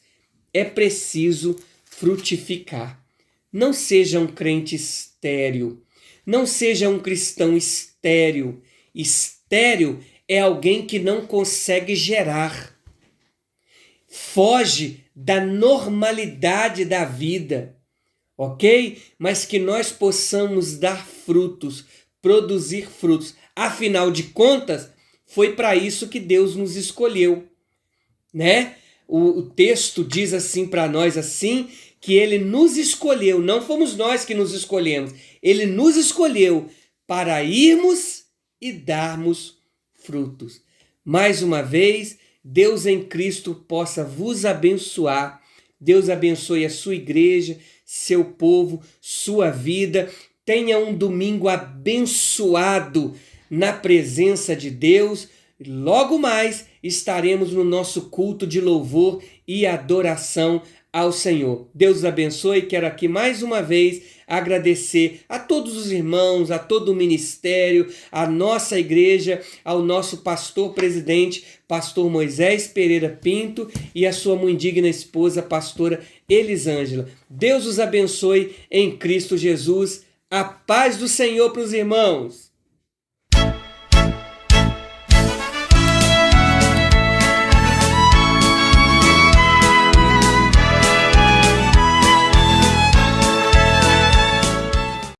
É preciso frutificar. Não seja um crente estéril. Não seja um cristão estéril. Estéril é alguém que não consegue gerar. Foge da normalidade da vida, ok? Mas que nós possamos dar frutos, produzir frutos. Afinal de contas, foi para isso que Deus nos escolheu, né? O texto diz assim para nós assim, que Ele nos escolheu, não fomos nós que nos escolhemos, Ele nos escolheu para irmos e darmos frutos. Mais uma vez, Deus em Cristo possa vos abençoar. Deus abençoe a sua igreja, seu povo, sua vida. Tenha um domingo abençoado na presença de Deus. Logo mais estaremos no nosso culto de louvor e adoração ao Senhor. Deus os abençoe. Quero aqui mais uma vez agradecer a todos os irmãos, a todo o ministério, a nossa igreja, ao nosso pastor presidente, pastor Moisés Pereira Pinto, e a sua muito digna esposa, pastora Elisângela. Deus os abençoe em Cristo Jesus. A paz do Senhor para os irmãos.